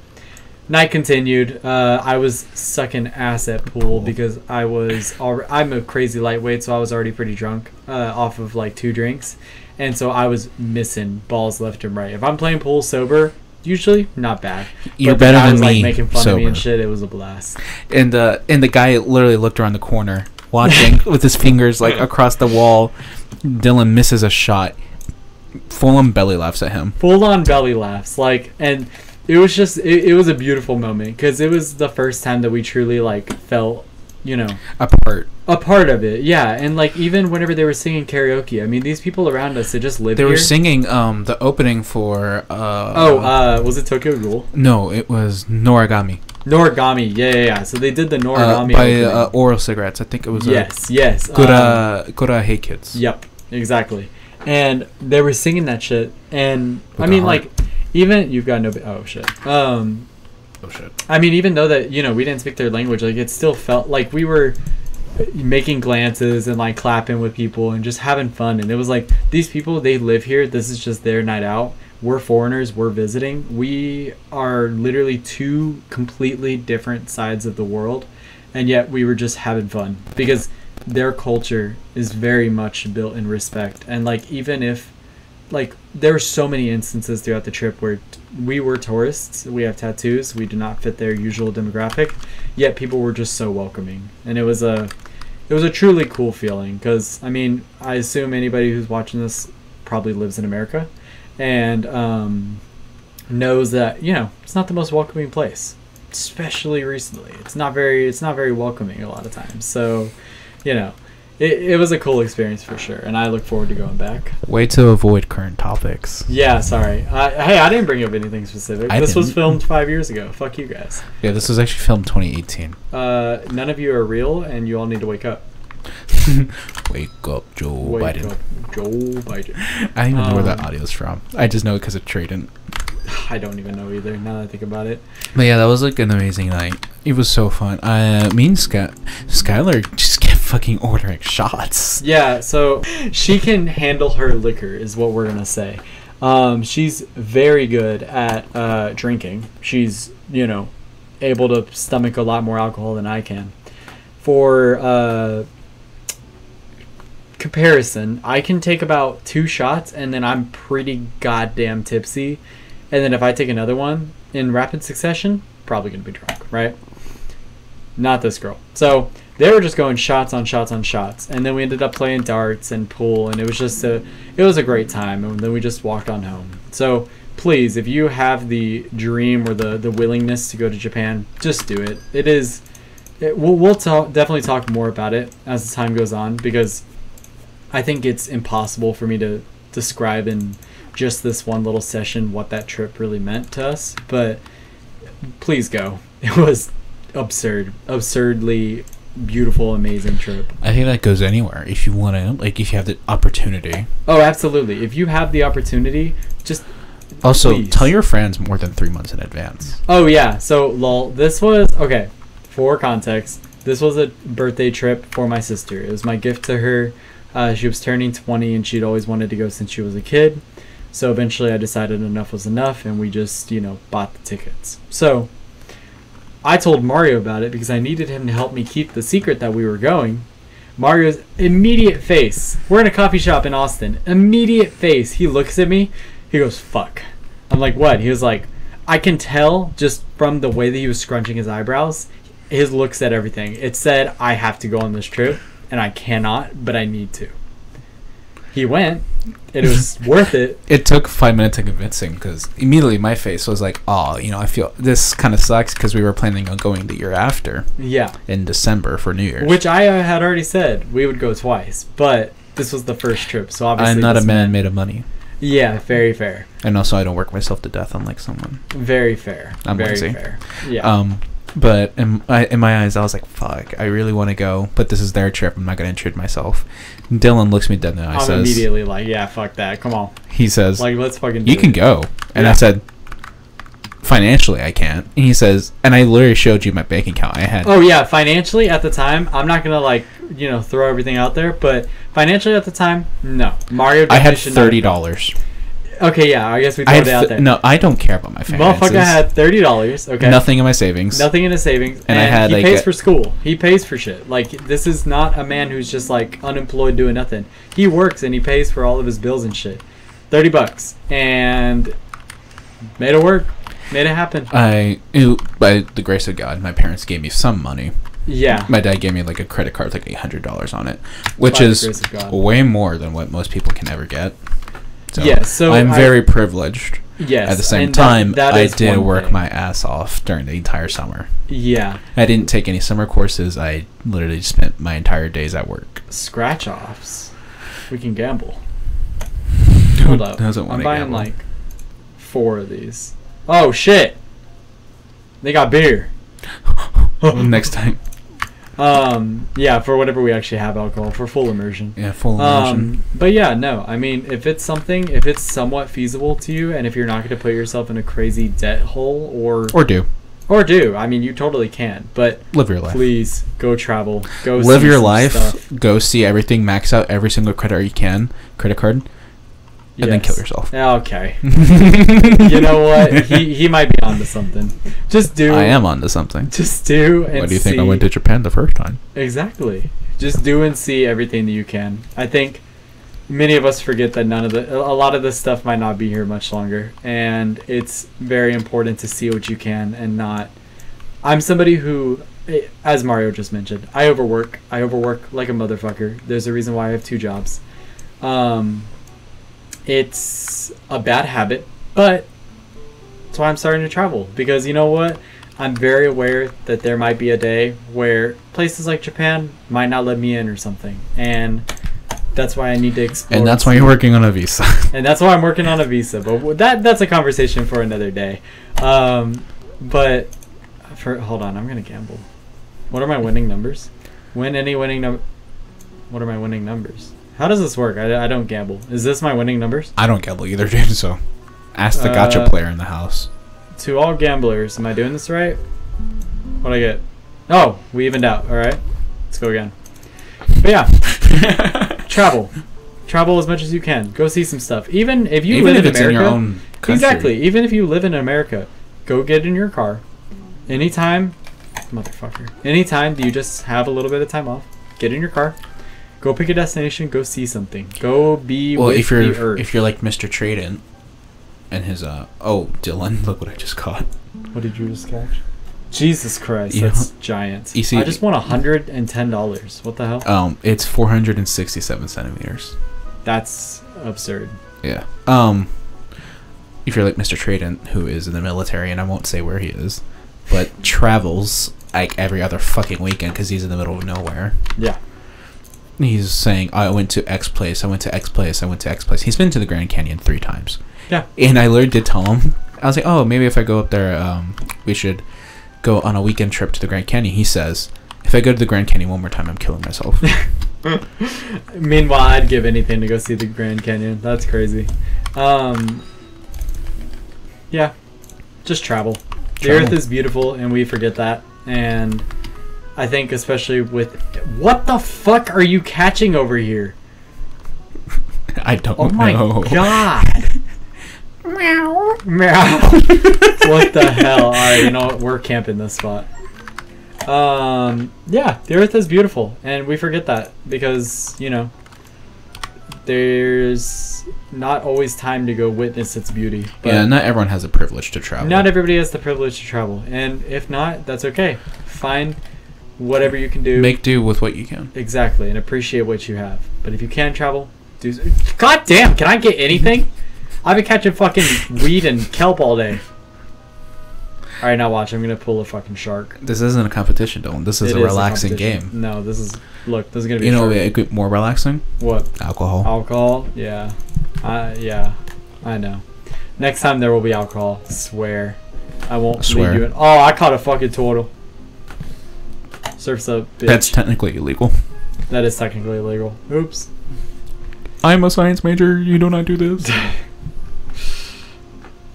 Night continued. I was sucking ass at pool because I'm a crazy lightweight, so I was already pretty drunk off of like 2 drinks, and so I was missing balls left and right. If I'm playing pool sober, usually not bad. You're better than me. Like making fun sober. of me and shit. It was a blast. And the guy literally looked around the corner, watching with his fingers like across the wall. Dylan misses a shot. Full on belly laughs at him. Full on belly laughs, like, and it was just it was a beautiful moment because it was the first time that we truly like felt, you know, a part of it. Yeah. And like even whenever they were singing karaoke, I mean, these people around us, they just live here. They were singing the opening for was it Tokyo Ghoul? No, it was Noragami. Yeah. So they did the Noragami by Oral Cigarettes. I think it was yes Gura Hey Kids. Yep, exactly. And they were singing that shit, and with I mean like even you've got no oh shit I mean, even though that, you know, we didn't speak their language, like it still felt like we were making glances and like clapping with people and just having fun. And it was like, these people, they live here, this is just their night out. We're foreigners, we're visiting, we are literally 2 completely different sides of the world, and yet we were just having fun because their culture is very much built in respect. And like even if like there were so many instances throughout the trip where we were tourists, we have tattoos, we do not fit their usual demographic, yet people were just so welcoming. And it was a truly cool feeling because I mean, I assume anybody who's watching this probably lives in America and knows that, you know, it's not the most welcoming place, especially recently. It's not very welcoming a lot of times. So, you know, it was a cool experience for sure, and I look forward to going back. Way to avoid current topics. Yeah, sorry. Hey, I didn't bring up anything specific. This was filmed 5 years ago. Fuck you guys. Yeah, this was actually filmed 2018. None of you are real, and you all need to wake up. Wake up, Joe Biden. I don't even know where that audio is from. I just know it because of Traden. I don't even know either, now that I think about it. But yeah, that was like an amazing night. It was so fun. Me and Skylar just kept fucking ordering shots. Yeah, so she can handle her liquor is what we're going to say. She's very good at drinking. She's, you know, able to stomach a lot more alcohol than I can. For comparison, I can take about 2 shots and then I'm pretty goddamn tipsy. And then if I take another one in rapid succession, probably going to be drunk, right? Not this girl. So they were just going shots on shots on shots. And then we ended up playing darts and pool. And it was just it was a great time. And then we just walked on home. So please, if you have the dream or the willingness to go to Japan, just do it. We'll definitely talk more about it as the time goes on. Because I think it's impossible for me to describe in just this one little session what that trip really meant to us, but please go. It was absurdly beautiful, amazing trip. I think that goes anywhere if you want to, like if you have the opportunity. Oh, absolutely. If you have the opportunity, just also please. Tell your friends more than 3 months in advance. Oh yeah, so lol, this was okay. For context, this was a birthday trip for my sister. It was my gift to her She was turning 20, and she'd always wanted to go since she was a kid. So eventually I decided enough was enough, and we just, bought the tickets. So I told Mario about it because I needed him to help me keep the secret that we were going. Mario's immediate face. We're in a coffee shop in Austin. Immediate face. He looks at me. He goes, fuck. I'm like, what? He was like, I can tell just from the way that he was scrunching his eyebrows. His look said everything. It said, I have to go on this trip, and I cannot, but I need to. He went, and it was worth it. It took 5 minutes to convince him, because immediately my face was like, oh, I feel this kind of sucks because we were planning on going the year after. Yeah. In December for New Year's. Which I had already said we would go twice, but this was the first trip, so obviously I'm not a man made of money. Yeah, very fair. And also I don't work myself to death unlike someone. Very fair. I'm very lazy. Fair. Yeah. But in my eyes, I was like, fuck, I really want to go, but this is their trip. I'm not going to intrude myself. Dylan looks me dead in the eye. I'm says, immediately like, yeah, fuck that. Come on. He says, like, let's fucking do you can it. go. And Yeah. I said, financially, I can't. And he says, and I literally showed you my bank account. I had. Oh, yeah. Financially, at the time, I'm not going to, throw everything out there, but financially at the time, no. Mario I had definitely should not have $30. gone. Okay, yeah, I guess we I throw had it out there. No, I don't care about my finances. Motherfucker had $30, okay? Nothing in my savings. Nothing in his savings. And I had, he like, pays for school. He pays for shit. Like, this is not a man who's just, like, unemployed doing nothing. He works and he pays for all of his bills and shit. $30. And made it work. Made it happen. By the grace of God, my parents gave me some money. Yeah. My dad gave me, like, a credit card with, like, $800 on it, which By the is grace of God. way more than what most people can ever get. So Yes, so I'm very privileged. Yes. At the same and time, that I is did one work thing. my ass off during the entire summer. Yeah. I didn't take any summer courses. I literally spent my entire days at work. Scratch offs. We can gamble. Who Hold up. doesn't want I'm to buying gamble? like 4 of these. Oh shit! They got beer. Next time. Yeah, for whatever we actually have alcohol for full immersion. Yeah, full immersion. But yeah, no. I mean, if it's somewhat feasible to you, and if you're not going to put yourself in a crazy debt hole or do, I mean, you totally can. But live your life. Please go travel. Go live see your some life. stuff. Go see everything. Max out every single credit card, and then kill yourself. Okay. You know what? He might be onto something. Just do. I am onto something. Just do and see. Why do you think I went to Japan the first time? Exactly. Just do and see everything that you can. I think many of us forget that a lot of this stuff might not be here much longer, and it's very important to see what you can and not. I'm somebody who, as Mario just mentioned, I overwork. I overwork like a motherfucker. There's a reason why I have 2 jobs. It's a bad habit, but that's why I'm starting to travel, because you know what? I'm very aware that there might be a day where places like Japan might not let me in or something, and that's why I need to explore. And that's why you're working on a visa. And that's why I'm working on a visa, but that's a conversation for another day. But hold on, I'm gonna gamble. What are my winning numbers? What are my winning numbers? How does this work? I don't gamble. Is this my winning numbers? I don't gamble either, dude. So ask the gotcha player in the house. To all gamblers, am I doing this right? What'd I get? Oh, we evened out. All right, let's go again. But yeah, travel as much as you can. Go see some stuff. Even if you live in America, in your own country. Exactly. Even if you live in America, go get in your car. Anytime that you just have a little bit of time off, get in your car. Go pick a destination. Go see something. Go be with the earth. If you're like Mr. Traden, and his Dylan, look what I just caught. What did you just catch? Jesus Christ, You that's giant. you see- I just won $110. What the hell? It's 467 centimeters. That's absurd. Yeah. If you're like Mr. Traden, who is in the military, and I won't say where he is, but travels like every other fucking weekend because he's in the middle of nowhere. Yeah. He's saying, I went to X place, I went to X place, I went to X place. He's been to the Grand Canyon 3 times. Yeah. And I literally did tell him, I was like, oh, maybe if I go up there, we should go on a weekend trip to the Grand Canyon. He says, if I go to the Grand Canyon one more time, I'm killing myself. Meanwhile, I'd give anything to go see the Grand Canyon. That's crazy. Yeah. Just travel. The earth is beautiful, and we forget that. And I think especially with... What the fuck are you catching over here? I don't know. Oh my god. Meow. Meow. What the hell? Alright, you know what? We're camping this spot. Yeah, the earth is beautiful, and we forget that because, you know, there's not always time to go witness its beauty. But yeah, not everyone has the privilege to travel. not everybody has the privilege to travel, and if not, that's okay. Find whatever you can do. Make do with what you can. Exactly, and appreciate what you have. But if you can travel, do. God damn! Can I get anything? I've been catching fucking weed and kelp all day. All right, now watch. I'm gonna pull a fucking shark. This isn't a competition, Dylan. This is a relaxing game. No, this is. Look, this is gonna be. You know, more relaxing. What? Alcohol. Alcohol. Yeah. Yeah. I know. Next time there will be alcohol. Swear. I won't leave you in. Oh, I caught a fucking turtle. Surf's up, bitch. That's technically illegal. That is technically illegal. Oops. I'm a science major. You do not do this.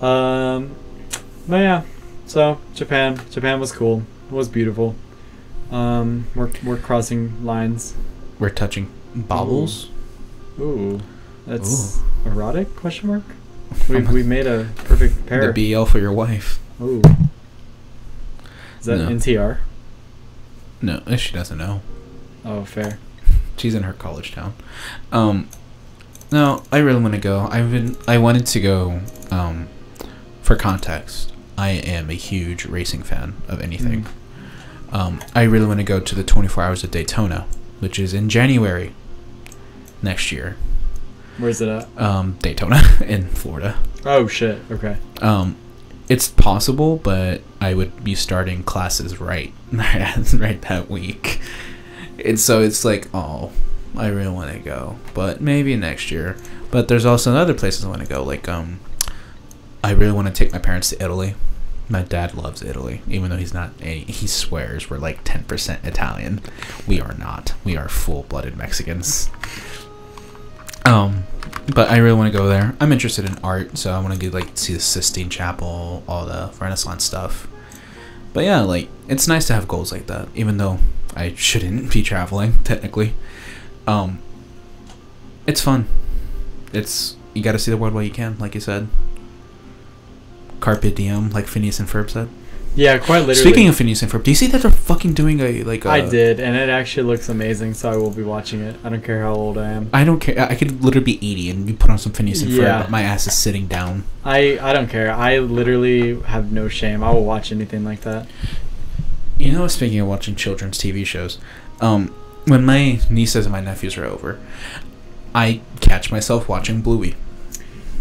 But yeah. So Japan was cool. It was beautiful. We're crossing lines. We're touching baubles. Ooh, that's erotic? Question mark. We made a perfect pair. The BL for your wife. Ooh. Is that NTR? No, she doesn't know. Oh, fair. She's in her college town. No, I really want to go. I wanted to go. For context, I am a huge racing fan of anything. I really want to go to the 24 Hours of Daytona, which is in January next year. Where's it at? Daytona in Florida. Oh shit. Okay. It's possible, but I would be starting classes right that week. And so it's like, oh, I really want to go, but maybe next year. But there's also other places I want to go. Like, I really want to take my parents to Italy. My dad loves Italy, even though he's not. He swears we're like 10% Italian. We are not. We are full-blooded Mexicans. But I really want to go there. I'm interested in art, so I want to see the Sistine Chapel, all the Renaissance stuff. But yeah, like, it's nice to have goals like that, even though I shouldn't be traveling technically. It's fun. You got to see the world while you can, like you said. Carpe diem, like Phineas and Ferb said. Yeah, quite literally. Speaking of Phineas and Ferb, do you see that they're fucking doing I did, and it actually looks amazing, so I will be watching it. I don't care how old I am. I don't care. I could literally be 80 and you put on some Phineas and Ferb, but my ass is sitting down. I don't care. I literally have no shame. I will watch anything like that. You know, speaking of watching children's TV shows, when my nieces and my nephews are over, I catch myself watching Bluey.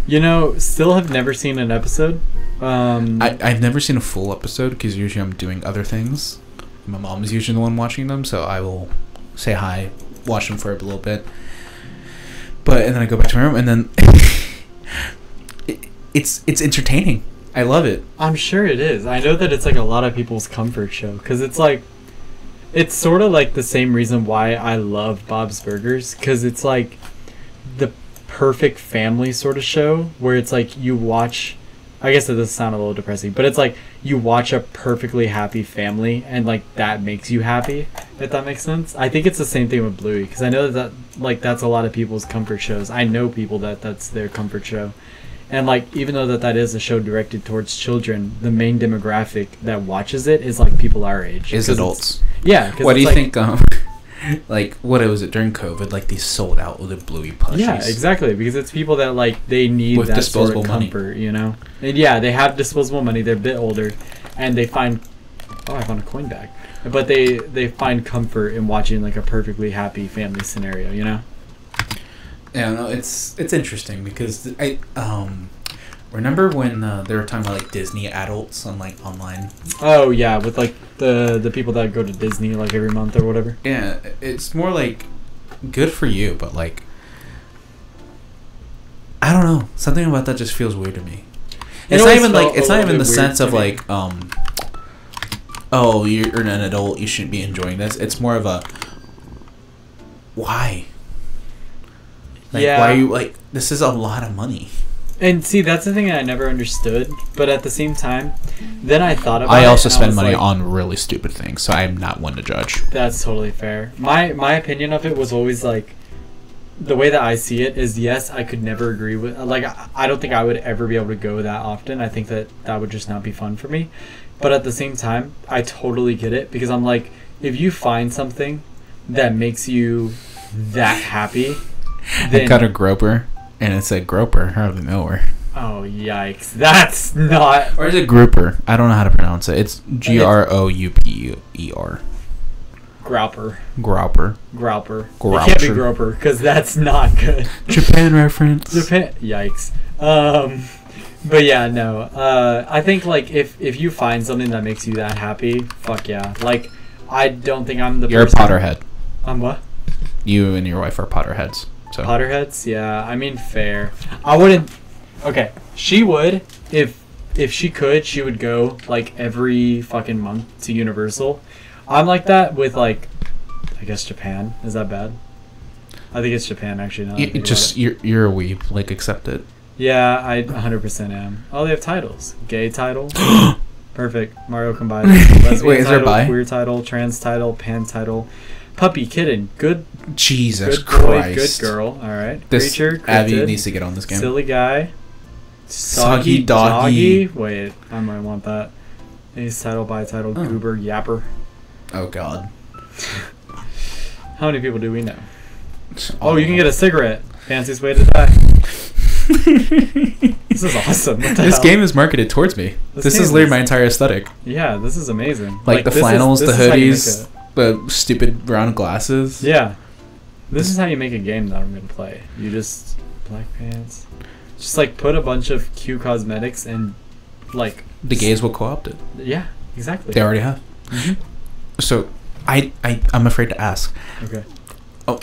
You know, still have never seen an episode. I've never seen a full episode because usually I'm doing other things. My mom is usually the one watching them, so I will say hi, watch them for a little bit, and then I go back to my room, and then it's entertaining. I love it. I'm sure it is. I know that it's like a lot of people's comfort show because it's like, it's sort of like the same reason why I love Bob's Burgers, because it's like the perfect family sort of show where it's like you watch. I guess it does sound a little depressing, but it's like you watch a perfectly happy family and like that makes you happy, if that makes sense. I think it's the same thing with Bluey, because I know that like that's a lot of people's comfort shows. I know people that's their comfort show. And like even though that is a show directed towards children, the main demographic that watches it is like people our age. Is adults. Yeah. What do you think like, what was it during COVID? Like, they sold out with the Bluey plushies. Yeah, exactly. Because it's people that, like, they need with that disposable sort of comfort, money. You know? And yeah, they have disposable money. They're a bit older. And they find... Oh, I found a coin bag. But they find comfort in watching, like, a perfectly happy family scenario, you know? Yeah, no, it's interesting because I... remember when they were talking about, like, Disney adults on, like, online? Oh, yeah, with, like, the people that go to Disney, like, every month or whatever. Yeah, it's more, like, good for you, but, like, I don't know. Something about that just feels weird to me. It's not even, like, it's not even the sense of, like, oh, you're an adult, you shouldn't be enjoying this. It's more of a, why? Like, yeah. Why are you, like, this is a lot of money. And see, that's the thing I never understood. But at the same time, then I thought about it. I also spend money on really stupid things, so I'm not one to judge. That's totally fair. My opinion of it was always like, the way that I see it is, yes, I could never agree with, like, I don't think I would ever be able to go that often. I think that would just not be fun for me. But at the same time, I totally get it, because I'm like, if you find something that makes you that happy, then... I got a groper, and it said groper out of nowhere. Oh, yikes. That's not... Or is it grouper? I don't know how to pronounce it. It's Grouper. Grauper. Grauper. Grouper. Grouper. It can't be groper, because that's not good. Japan reference. Japan... Yikes. But yeah, no. I think, like, if you find something that makes you that happy, fuck yeah. Like, I don't think I'm the You're person... a Potterhead. I'm what? You and your wife are Potterheads. So. Potterheads? Yeah, I mean, fair. I wouldn't... Okay, she would. If she could, she would go, like, every fucking month to Universal. I'm like that with, like, I guess Japan. Is that bad? I think it's Japan, actually. Now You're a weeb. Like, accept it. Yeah, I 100% am. Oh, they have titles. Gay title. Perfect. Mario combined. Lesbian Wait, is there title, bi? queer title, trans title, pan title, puppy, kitten, good, Jesus good boy, Christ. good girl. All right. This Creature, Abby cryptid, needs to get on this game. silly guy, Soggy doggy. Wait, I might want that. Ace title, bi title, goober, yapper. Oh God. How many people do we know? Oh, you can get a cigarette. Fanciest way to die. This is awesome. What the This hell? game is marketed towards me. This is literally my entire aesthetic. Yeah, this is amazing. Like the this flannels, this the is how you hoodies, the stupid round glasses. Yeah. This is how you make a game that I'm going to play. You just... Black pants. Just, like, put a bunch of cute cosmetics and, like... The gays will co-opt it. Yeah, exactly. They already have. Mm-hmm. So, I'm afraid to ask. Okay. Oh,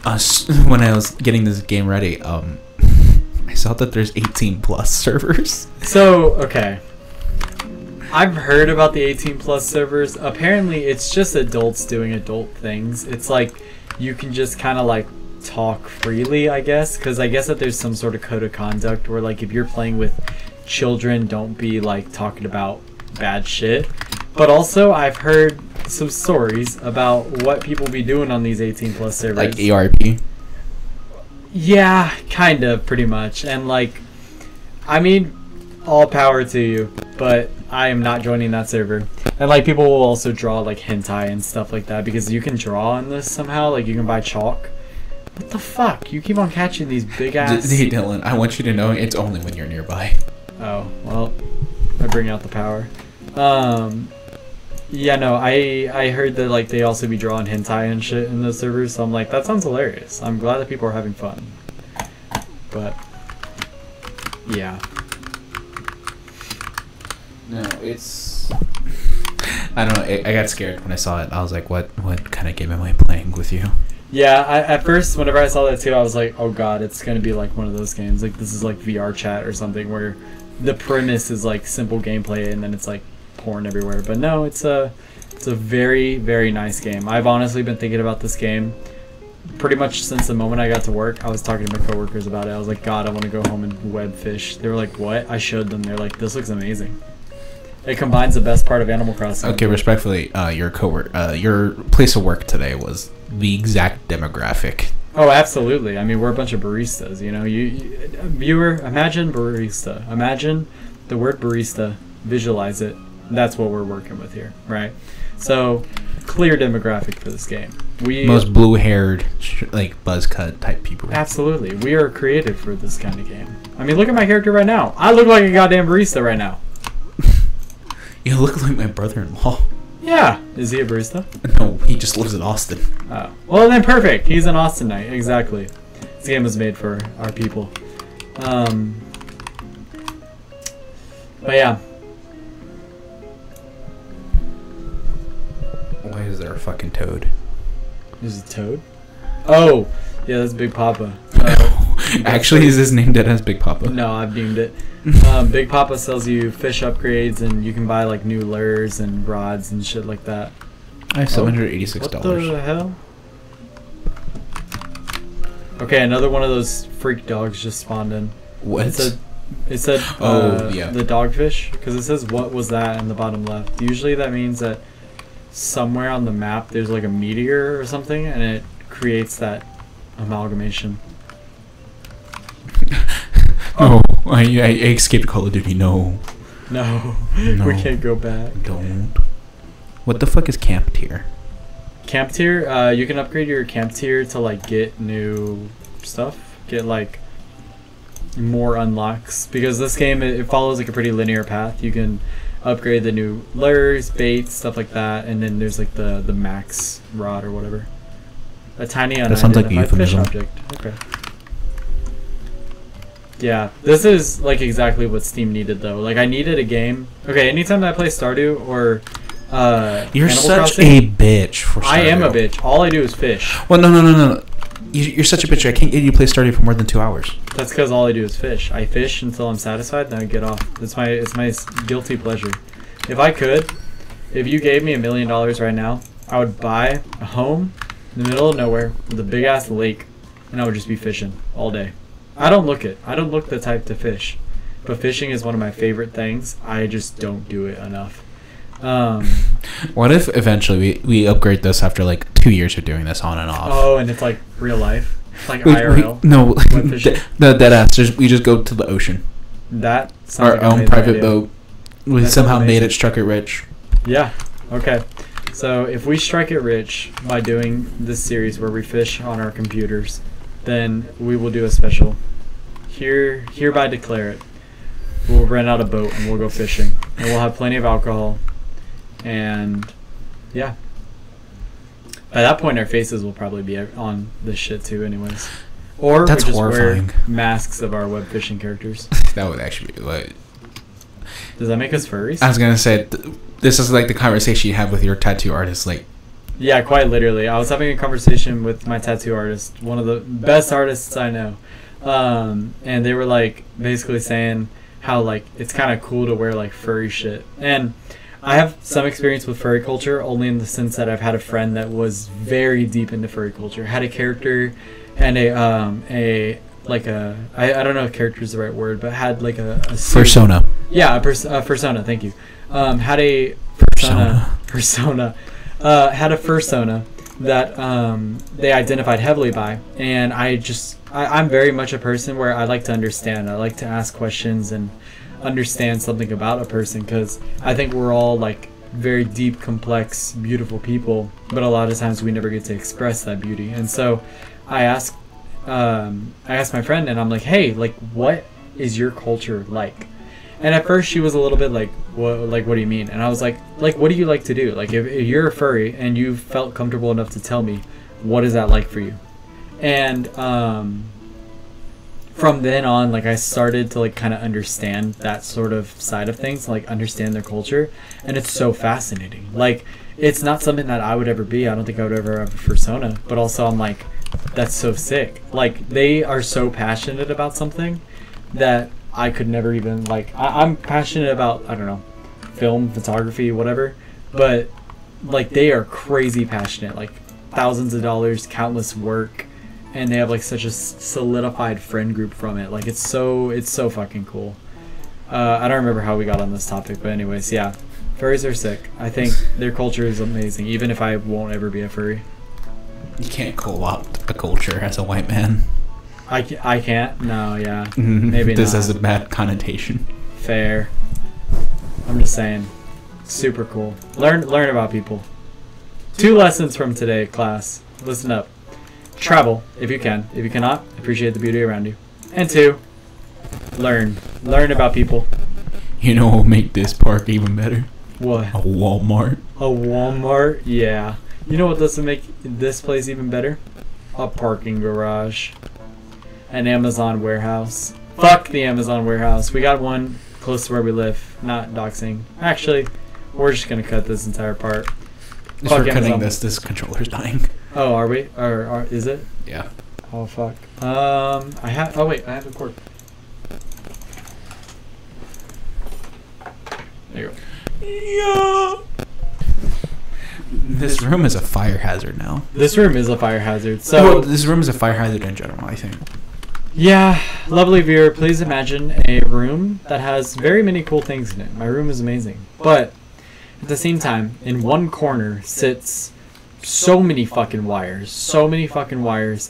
when I was getting this game ready, I saw that there's 18 plus servers. So, okay. I've heard about the 18 plus servers. Apparently, it's just adults doing adult things. It's like you can just kind of like talk freely, I guess. Because I guess that there's some sort of code of conduct where, like, if you're playing with children, don't be like talking about bad shit. But also, I've heard some stories about what people be doing on these 18 plus servers. Like ARP? Yeah, kind of, pretty much. And, like, I mean, all power to you, but I am not joining that server. And, like, people will also draw, like, hentai and stuff like that, because you can draw on this somehow. Like, you can buy chalk. What the fuck? You keep on catching these big-ass... Hey, Dylan, I want you to know it's only when you're nearby. Oh, well, I bring out the power. Yeah, no, I heard that, like, they also be drawing hentai and shit in those servers, so I'm like, that sounds hilarious. I'm glad that people are having fun. But, yeah. No, it's... I don't know, I got scared when I saw it. I was like, what kind of game am I playing with you? Yeah, at first, whenever I saw that too, I was like, oh god, it's gonna be like one of those games. Like, this is like VR chat or something, where the premise is like simple gameplay and then it's like porn everywhere. But no, it's a very, very nice game. I've honestly been thinking about this game pretty much since the moment I got to work. I was talking to my coworkers about it. I was like, God, I want to go home and web fish. They were like, what? I showed them. They're like, this looks amazing. It combines the best part of Animal Crossing. Okay, respectfully, your place of work today was the exact demographic. Oh, absolutely. I mean, we're a bunch of baristas, you know. Viewer, imagine barista. Imagine the word barista. Visualize it. That's what we're working with here, right? So, clear demographic for this game. Most blue-haired, like buzz cut type people. Absolutely, we are created for this kind of game. I mean, look at my character right now. I look like a goddamn barista right now. You look like my brother-in-law. Yeah, is he a barista? No, he just lives in Austin. Oh, well then perfect. He's an Austinite, exactly. This game was made for our people. But yeah. Why is there a fucking toad? There's a toad? Oh, yeah, that's Big Papa. Actually, is his name dead as Big Papa? No, I've deemed it. Big Papa sells you fish upgrades, and you can buy like new lures and rods and shit like that. I have $786. What the hell? Okay, another one of those freak dogs just spawned in. What? It said yeah, the dogfish, because it says what was that in the bottom left. Usually that means that somewhere on the map there's like a meteor or something, and it creates that amalgamation. Oh, I escaped Call of Duty. No. No, No. we can't go back. Don't. What the fuck is camp tier? Camp tier, you can upgrade your camp tier to like get new stuff, get like more unlocks, because this game it follows like a pretty linear path. You can upgrade the new lures, baits, stuff like that, and then there's like the max rod or whatever. A tiny unidentified fish object. Okay. Yeah, this is like exactly what Steam needed though. Like I needed a game. Okay, anytime that I play Stardew or you're Animal such Crossing, a bitch for Stardew. I am a bitch. All I do is fish. Well, no. You're such a bitch. I can't get you to play Stardew for more than 2 hours. That's because all I do is fish. I fish until I'm satisfied, then I get off. It's my guilty pleasure. If I could, if you gave me $1 million right now, I would buy a home in the middle of nowhere with a big ass lake, and I would just be fishing all day. I don't look the type to fish, but fishing is one of my favorite things. I just don't do it enough. What if eventually we upgrade this after like 2 years of doing this on and off? Oh, and it's like real life, it's like IRL. No, that ass. We just go to the ocean. That sounds our like own private boat. We That somehow sounds made amazing. it, struck it rich. Yeah. Okay. So if we strike it rich by doing this series where we fish on our computers, then we will do a special. Hereby declare it. We'll rent out a boat and we'll go fishing. And we'll have plenty of alcohol. And yeah. By that point, our faces will probably be on this shit too, anyways. Or That's we just horrifying. wear masks of our web fishing characters. That would actually be like. Does that make us furries? I was gonna say this is like the conversation you have with your tattoo artist, like. Yeah, quite literally. I was having a conversation with my tattoo artist, one of the best artists I know. And they were like basically saying how like it's kind of cool to wear like furry shit. And I have some experience with furry culture, only in the sense that I've had a friend that was very deep into furry culture, had a character and a like a I don't know if character is the right word, but had like a Persona. Yeah, a persona. Thank you. Had a persona. Had a fursona that they identified heavily by, and I'm very much a person where I like to understand. I like to ask questions and understand something about a person, because I think we're all like very deep, complex, beautiful people, but a lot of times we never get to express that beauty. And so I asked my friend, and I'm like, hey, like, what is your culture like? And at first she was a little bit like, what do you mean? And I was like, what do you like to do? Like, if you're a furry and you felt comfortable enough to tell me, what is that like for you? And from then on, like, I started to like kind of understand that sort of side of things, like understand their culture, and it's so fascinating. Like, it's not something that I would ever be. I don't think I would ever have a persona, but also I'm like, that's so sick. Like, they are so passionate about something that I could never even like. I'm passionate about, I don't know, film, photography, whatever, but like they are crazy passionate, like thousands of dollars, countless work, and they have like such a solidified friend group from it. Like it's so fucking cool. I don't remember how we got on this topic, but anyways, yeah, furries are sick. I think their culture is amazing, even if I won't ever be a furry. You can't co-opt a culture as a white man. I can't? No, yeah. Maybe this not. has a bad connotation. Fair. I'm just saying. Super cool. Learn about people. 2 lessons from today, class. Listen up. Travel, if you can. If you cannot, appreciate the beauty around you. And 2, learn. Learn about people. You know what will make this park even better? What? A Walmart. A Walmart? Yeah. You know what doesn't make this place even better? A parking garage. An Amazon warehouse. Fuck the Amazon warehouse. We got one close to where we live. Not doxing. Actually, we're just gonna cut this entire part. If Fuck we're cutting Amazon. this controller's dying. Oh, are we? Or is it? Yeah. Oh fuck. Oh wait, I have the cord. There you go. Yeah. This room is a fire hazard now. This room is a fire hazard. So this room is a fire hazard in general, I think. yeah, lovely viewer, please imagine a room that has very many cool things in it. My room is amazing. But at the same time, in one corner sits so many fucking wires,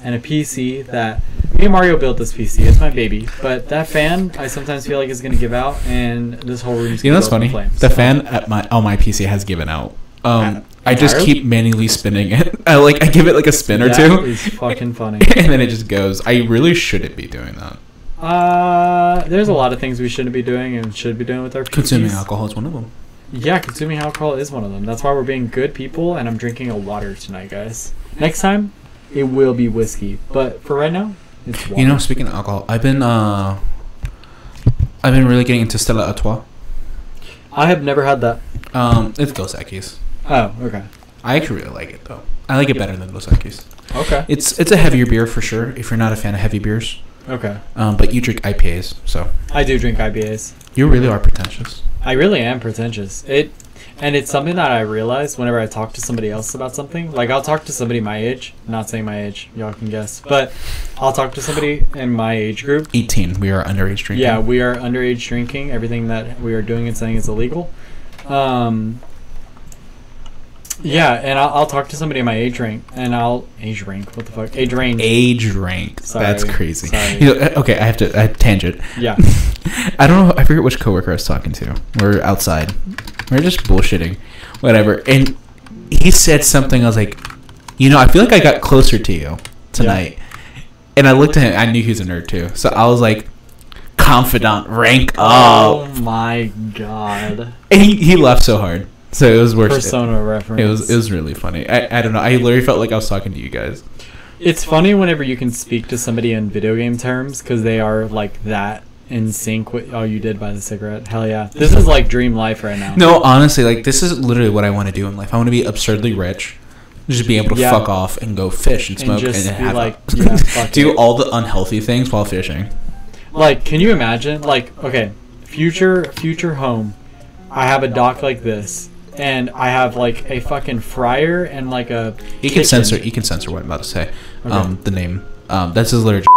and a PC that me and Mario built this PC. It's my baby. But that fan, I sometimes feel like it's gonna give out, and this whole room's You know what's funny? flames. The fan at my PC has given out. I just entirely? keep manually spinning it. I give it like a spin or That two, is fucking funny. and then it just goes. I really shouldn't be doing that. There's a lot of things we shouldn't be doing and should be doing with our PCs. Consuming alcohol is one of them. Yeah, consuming alcohol is one of them. That's why we're being good people, and I'm drinking a water tonight, guys. Next time, it will be whiskey. But for right now, it's water. You know, speaking of alcohol, I've been really getting into Stella Artois. I have never had that. It's Dos Equis. Oh, okay. I actually really like it though. I like it better than Dos Equis. Okay. It's a heavier beer for sure. If you're not a fan of heavy beers. Okay. But you drink IPAs, so. I do drink IPAs. You really are pretentious. I really am pretentious. It's something that I realize whenever I talk to somebody else about something. Like, I'll talk to somebody my age. Not saying my age, y'all can guess. But I'll talk to somebody in my age group. 18. We are underage drinking. Yeah, we are underage drinking. Everything that we are doing and saying is illegal. Yeah, and I'll talk to somebody in my age rank, and age rank. What the fuck? Age range. Age rank. Sorry. That's crazy. Sorry. You know, okay, I have tangent. Yeah. I don't know. I forget which coworker I was talking to. We're outside. We're just bullshitting, whatever. And he said something. I was like, you know, I feel like I got closer to you tonight. Yeah. And I looked at him. I knew he was a nerd too. So I was like, confidant, rank up. Oh my god. And he laughed so hard. So it was worse. Persona reference. It was really funny. I don't know. I literally felt like I was talking to you guys. It's funny whenever you can speak to somebody in video game terms because they are like that in sync with. Oh, you did buy the cigarette. Hell yeah. This is like dream life right now. No, honestly, like this is literally what I want to do in life. I want to be absurdly rich. Just be able to fuck off and go fish and smoke and have like, do all the unhealthy things while fishing. Like, can you imagine? Like, okay, future home. I have a dock like this. And I have like a fucking fryer and like a. You can censor what I'm about to say. Okay. The name. That's his literally.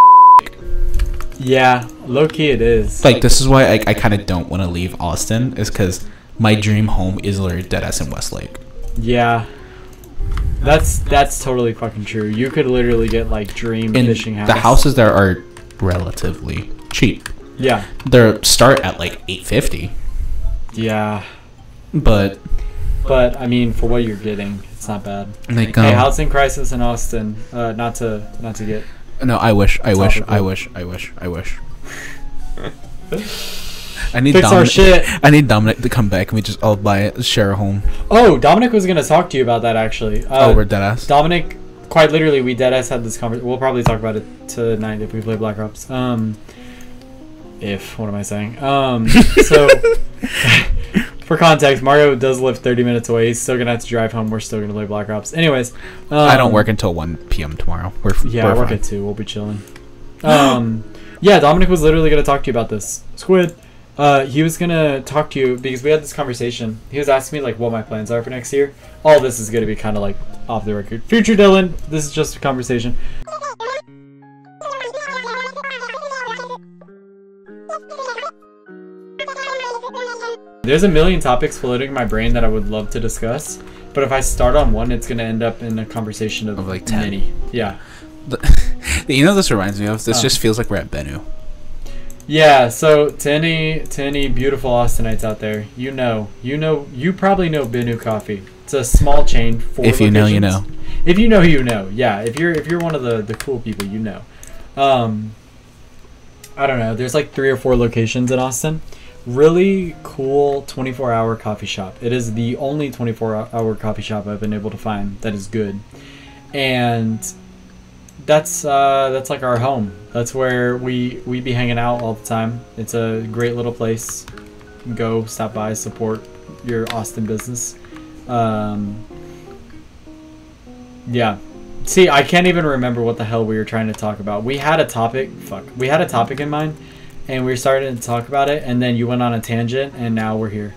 Yeah, low key it is. Like this is why I kind of don't want to leave Austin is because my dream home is literally deadass in Westlake. Yeah. That's totally fucking true. You could literally get like dream fishing house. The houses there are relatively cheap. Yeah. They start at like $850. Yeah. But I mean, for what you're getting, it's not bad. Like, hey, housing crisis in Austin. Not to get. No, I wish. I need Fix our shit. I need Dominic to come back and we just all share a home. Oh, Dominic was gonna talk to you about that actually. We're deadass. Dominic, quite literally, we deadass had this conversation. We'll probably talk about it tonight if we play Black Ops. What am I saying? So. For context, Mario does live 30 minutes away. He's still gonna have to drive home. We're still gonna play Black Ops. Anyways, I don't work until 1 p.m. tomorrow. I work at 2. We'll be chilling. Yeah, Dominic was literally gonna talk to you about this. Squid. He was gonna talk to you because we had this conversation. He was asking me like what my plans are for next year. All this is gonna be kind of like off the record. Future Dylan, this is just a conversation. There's a million topics floating in my brain that I would love to discuss, but if I start on one, it's gonna end up in a conversation of like 10. Many. Yeah. You know, this reminds me of. This just feels like we're at Bennu. Yeah. So to any beautiful Austinites out there, you probably know Bennu Coffee. It's a small chain. 4 If you locations. know, you know. If you know, you know. Yeah. If you're one of the cool people, you know. I don't know. There's like 3 or 4 locations in Austin. Really cool 24-hour coffee shop. It is the only 24-hour coffee shop I've been able to find that is good, and that's like our home. That's where we be hanging out all the time. It's a great little place. Go stop by, support your Austin business. Yeah. See, I can't even remember what the hell we were trying to talk about. We had a topic. We had a topic in mind. And we started to talk about it, and then you went on a tangent, and now we're here.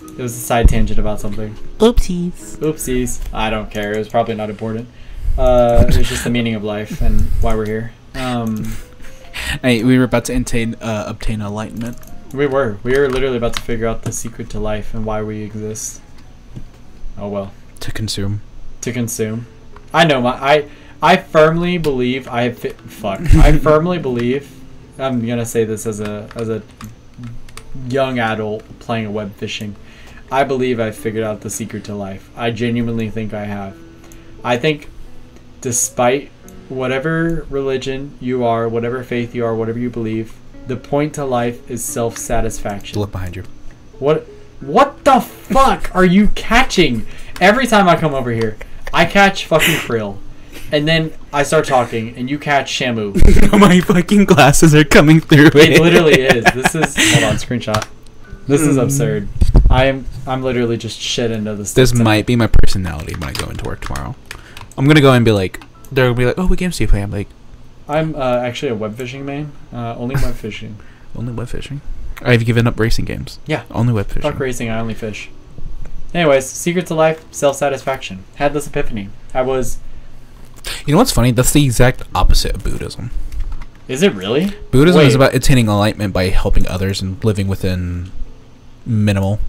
It was a side tangent about something. Oopsies. I don't care. It was probably not important. It was just the meaning of life and why we're here. Hey, we were about to obtain enlightenment. We were literally about to figure out the secret to life and why we exist. Oh well. To consume. I know I firmly believe I firmly believe, I'm gonna say this as a young adult playing a web fishing, I believe I figured out the secret to life. I genuinely think I have. I think despite whatever religion you are, whatever faith you are, whatever you believe, the point to life is self-satisfaction. Look behind you. What the fuck are you catching? Every time I come over here, I catch fucking krill. And then I start talking, and you catch Shamu. My fucking glasses are coming through it. It literally is. This is... Hold on, screenshot. This is absurd. I'm literally just shit into this. This might be my personality when I go into work tomorrow. I'm gonna go and be like... They'll be like, oh, what games do you play? I'm like... I'm actually a web fishing main. Only web fishing. Only web fishing? I've given up racing games. Yeah. Only web fishing. Fuck racing, I only fish. Anyways, secret to life, self-satisfaction. Had this epiphany. I was... You know what's funny? That's the exact opposite of Buddhism. Is it really? Buddhism is about attaining enlightenment by helping others and living within minimal.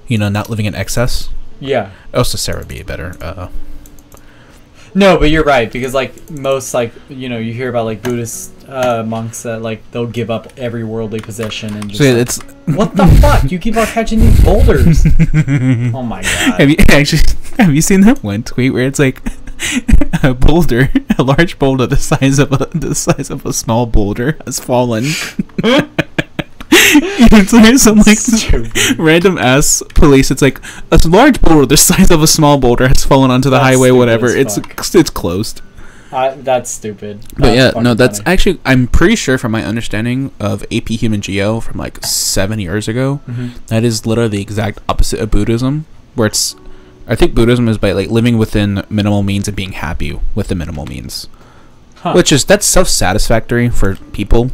You know, not living in excess. Yeah. Also, Sarah would be better. No, but you're right, because like most, like, you know, you hear about like Buddhist monks that like they'll give up every worldly possession and just So like, it's what the fuck? You keep on catching these boulders. Oh my god. Have you seen that one tweet where it's like a boulder, a large boulder the size of a small boulder has fallen. It's like some like random ass police. It's like a large boulder the size of a small boulder has fallen onto the highway. Whatever. It's closed. That's stupid. But yeah, no, that's funny. Actually, I'm pretty sure from my understanding of AP Human Geo from like 7 years ago, that is literally the exact opposite of Buddhism. Where it's, I think Buddhism is by like living within minimal means and being happy with the minimal means, that's self-satisfactory for people.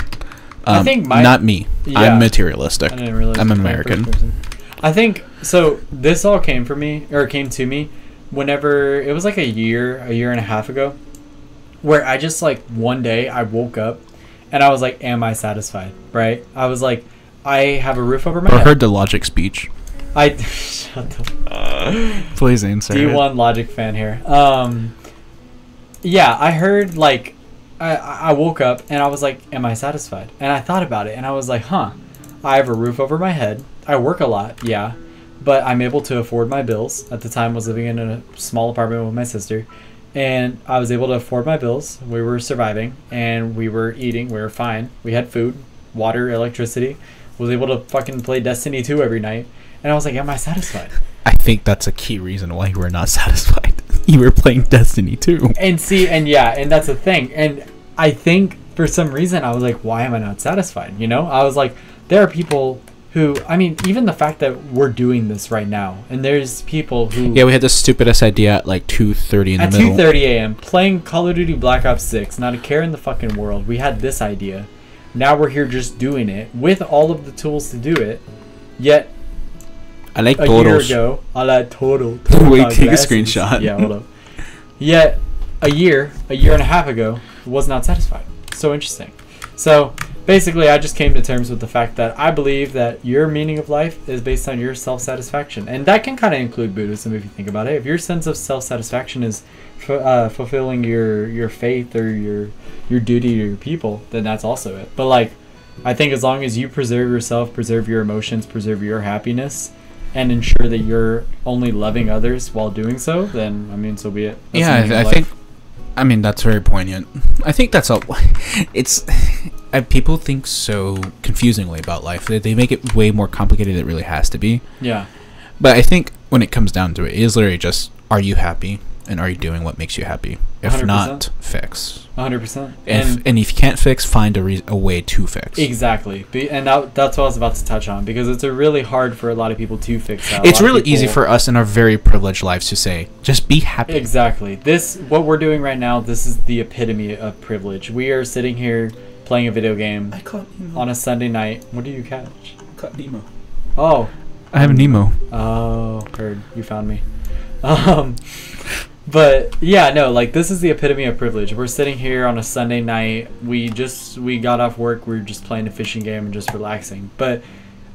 I think not me. Yeah. I'm materialistic. I didn't realize I'm an American. I think so. This all came to me whenever it was like a year and a half ago, where I just like one day I woke up and I was like, "Am I satisfied?" Right? I was like, I have a roof over my head. I heard the Logic speech. Shut the. Please answer. D1 Logic fan here. Yeah, I heard like. I woke up and I was like, am I satisfied? And I thought about it and I was like, I have a roof over my head. I work a lot, yeah, but I'm able to afford my bills. At the time I was living in a small apartment with my sister and I was able to afford my bills. We were surviving and we were eating. We were fine. We had food, water, electricity. Was able to fucking play Destiny 2 every night. And I was like, am I satisfied? I think that's a key reason why you were not satisfied. You were playing Destiny 2. And that's the thing. And I think for some reason I was like, why am I not satisfied? You know, I was like, there are people who, I mean, even the fact that we're doing this right now, and there's people who... Yeah, we had the stupidest idea at like 2:30 in the middle. At 2:30 a.m., playing Call of Duty Black Ops 6, not a care in the fucking world. We had this idea. Now we're here just doing it with all of the tools to do it. Yet... I like a totals. year ago, I like total Wait, take a screenshot. Yeah, hold up. Yet a year and a half ago, was not satisfied. So interesting. So basically, I just came to terms with the fact that I believe that your meaning of life is based on your self-satisfaction, and that can kind of include Buddhism if you think about it. If your sense of self-satisfaction is fulfilling your faith or your duty to your people, then that's also it. But like, I think as long as you preserve yourself, preserve your emotions, preserve your happiness, and ensure that you're only loving others while doing so, then, I mean, so be it. That's I think, I mean, that's very poignant. I think that's all. It's, people think so confusingly about life. They make it way more complicated than it really has to be. Yeah. But I think when it comes down to it, it is literally just, are you happy? And are you doing what makes you happy? If 100%. Not, fix. 100%. And if you can't fix, find a way to fix. Exactly. And that's what I was about to touch on, because it's really hard for a lot of people to fix that. It's really easy for us in our very privileged lives to say, just be happy. Exactly. What we're doing right now, this is the epitome of privilege. We are sitting here playing a video game on a Sunday night. What did you catch? I caught Nemo. Oh. I have Nemo. Oh, heard. You found me. But yeah, no, like, this is the epitome of privilege. We're sitting here on a Sunday night. We got off work. We were just playing a fishing game and just relaxing. But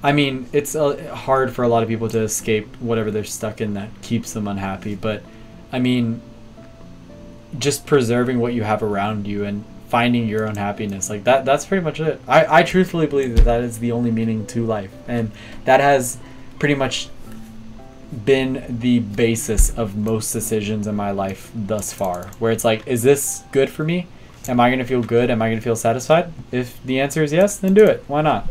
I mean, it's hard for a lot of people to escape whatever they're stuck in that keeps them unhappy. But I mean, just preserving what you have around you and finding your own happiness. Like that's pretty much it. I truthfully believe that is the only meaning to life, and that has pretty much been the basis of most decisions in my life thus far, where it's like, is this good for me? Am I going to feel good? Am I going to feel satisfied? If the answer is yes, then do it. Why not?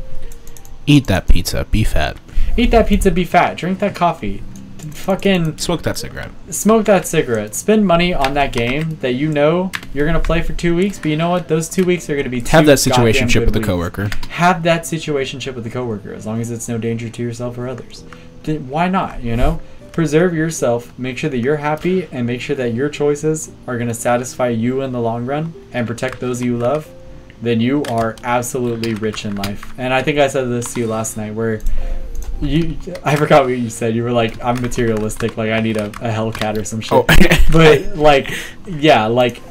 Eat that pizza, be fat. Eat that pizza, be fat. Drink that coffee. Fucking smoke that cigarette. Smoke that cigarette. Spend money on that game that you know you're going to play for 2 weeks, but you know what? Those 2 weeks are going to be have that situationship with the coworker. Have that situationship with the coworker, as long as it's no danger to yourself or others. Then why not, you know? Preserve yourself, make sure that you're happy, and make sure that your choices are going to satisfy you in the long run and protect those you love. Then you are absolutely rich in life. And I think I said this to you last night, where I forgot what you said. You were like, I'm materialistic, like I need a Hellcat or some shit. Oh. But like, yeah, like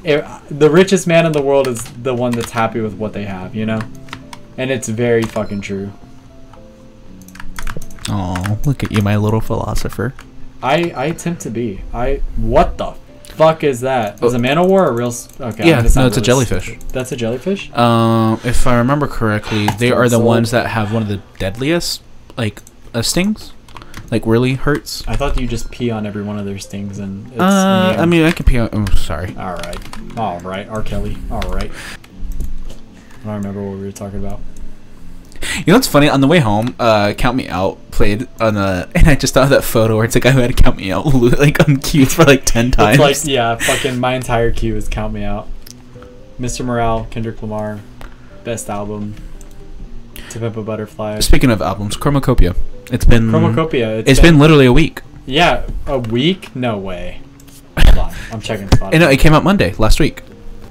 the richest man in the world is the one that's happy with what they have, you know? And it's very fucking true. Oh, look at you, my little philosopher. I attempt to be. What the fuck is that? Is a man of war a real? Okay. Yeah, no, it's a jellyfish. Stupid. That's a jellyfish? If I remember correctly, they are the ones that have one of the deadliest, like, stings. Like, really hurts. I thought you just pee on every one of their stings and it's I mean, I can pee on... Oh, sorry. Alright, R. Kelly. Alright. I don't remember what we were talking about. You know what's funny? On the way home, Count Me Out played on the... And I just thought of that photo where it's a guy who had to Count Me Out, like, on queue for, like, 10 times. It's like, yeah, fucking my entire queue is Count Me Out. Mr. Morale, Kendrick Lamar, best album. To Pimp a Butterfly. Speaking of albums, Chromacopia. It's been... Chromacopia. It's been literally a week. Yeah, a week? No way. Hold on, I'm checking Spotify. No, it came out Monday, last week.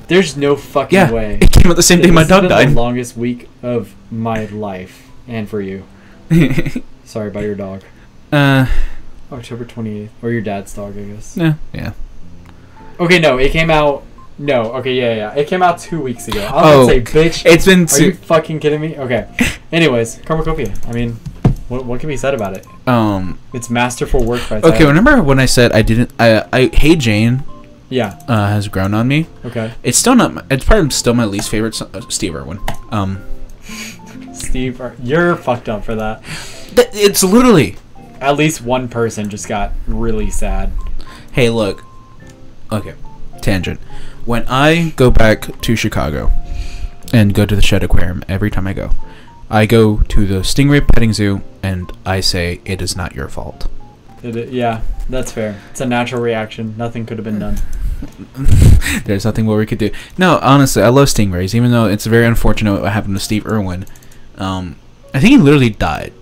There's no fucking way. It came out the same day my dog died. The longest week of my life, and for you. Sorry about your dog. October 28th, or your dad's dog, I guess. Yeah. Okay, no, it came out. No, okay, yeah. It came out 2 weeks ago. I was gonna say, bitch. It's been. Are you fucking kidding me? Okay. Anyways, Chromacopia. I mean, what can be said about it? It's masterful work by Okay, remember when I said I didn't? I Hey Jane. Yeah. Has grown on me. Okay. It's still not. It's probably still my least favorite. Steve Irwin. Steve, you're fucked up for that. It's literally. At least one person just got really sad. Hey, look. Okay. Tangent. When I go back to Chicago and go to the Shed Aquarium every time I go to the Stingray Petting Zoo and I say, it is not your fault. Yeah, that's fair. It's a natural reaction. Nothing could have been done. There's nothing more we could do. No, honestly, I love stingrays, even though it's very unfortunate what happened to Steve Irwin. I think he literally died.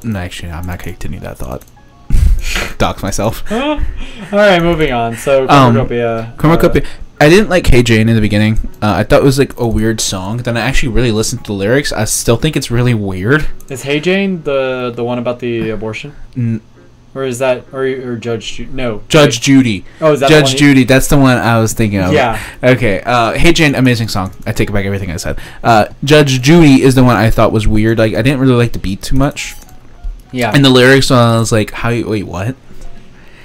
No, actually, I'm not going to continue that thought. Dox myself. Alright, moving on. So, Chromacopia. I didn't like Hey Jane in the beginning. I thought it was like a weird song. Then I actually really listened to the lyrics. I still think it's really weird. Is Hey Jane the one about the abortion? Or is that or Judge Judy? No. Judge Judy. Oh, is that Judge Judy? That's the one I was thinking of. Yeah. Okay. Hey Jane, amazing song. I take back everything I said. Judge Judy is the one I thought was weird. Like I didn't really like the beat too much. Yeah. And the lyrics, I was like, wait, what?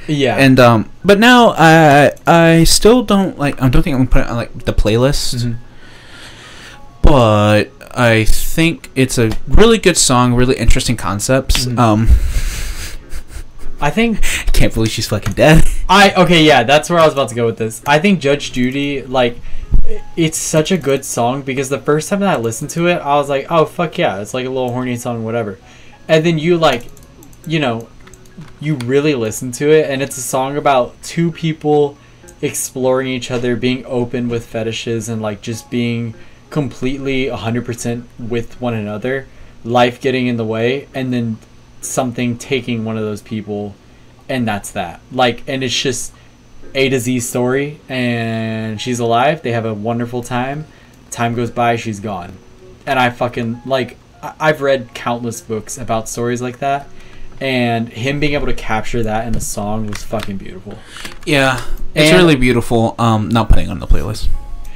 Yeah. And but now I still don't like. I don't think I'm gonna put it on like the playlist. Mm-hmm. But I think it's a really good song, really interesting concepts. Mm-hmm. I think I can't believe she's fucking dead. Okay, yeah, that's where I was about to go with this. I think Judge Judy, like, it's such a good song because the first time that I listened to it, I was like, oh fuck yeah, it's like a little horny song, whatever. And then you you really listen to it, and it's a song about two people exploring each other, being open with fetishes, and like just being completely 100% with one another, life getting in the way, and then something taking one of those people, and that's that. Like, and it's just A to Z story, and she's alive, they have a wonderful time goes by, she's gone. And I fucking like, I've read countless books about stories like that, and him being able to capture that in a song was fucking beautiful. Yeah, it's really beautiful. Not putting on the playlist.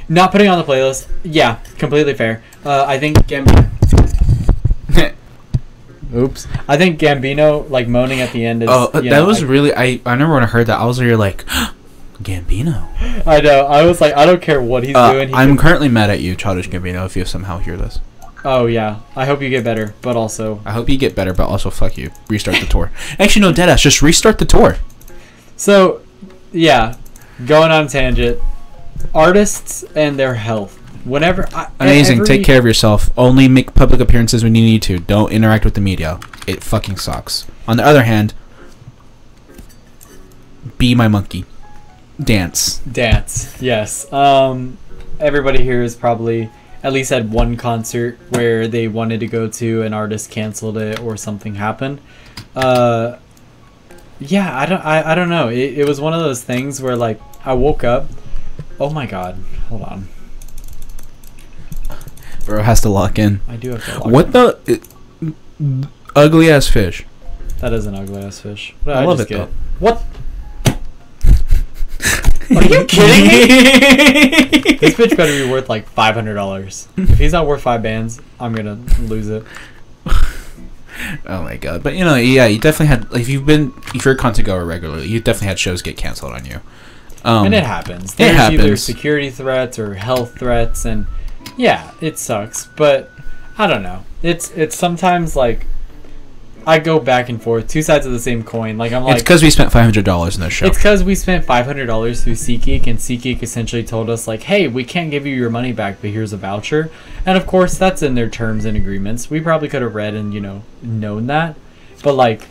Not putting on the playlist. Yeah, completely fair. I think Oops. I think Gambino, like, moaning at the end is... that was really... I remember when I heard that, I was really like, Gambino. I know. I was like, I don't care what he's doing. I'm currently mad at you, Childish Gambino, if you somehow hear this. Oh, yeah. I hope you get better, but also... I hope you get better, but also fuck you. Restart the tour. Actually, no, deadass. Just restart the tour. So, yeah. Going on tangent. Artists and their health. Whenever... Amazing. Take care of yourself. Only make public appearances when you need to. Don't interact with the media. It fucking sucks. On the other hand, be my monkey. Dance. Yes. Everybody here has probably at least had one concert where they wanted to go to, an artist canceled it or something happened. Yeah, I don't know. It was one of those things where, like, I woke up. Oh my god. Hold on. Bro has to lock in. I do have to lock in. What the ugly ass fish? That is an ugly ass fish. What did I love just it get? though. What? Are you kidding me? This bitch better be worth like $500. If he's not worth 5 bands, I'm gonna lose it. Oh my god! But you know, yeah, you definitely had. If you're a content goer regularly, you definitely had shows get canceled on you. And it happens. There's either security threats or health threats, and yeah, it sucks. But I don't know. It's sometimes like I go back and forth, two sides of the same coin. Like I'm like, it's because we spent $500 in this show. It's because we spent $500 through SeatGeek, and SeatGeek essentially told us like, hey, we can't give you your money back, but here's a voucher. And of course, that's in their terms and agreements. We probably could have read and known that, but like,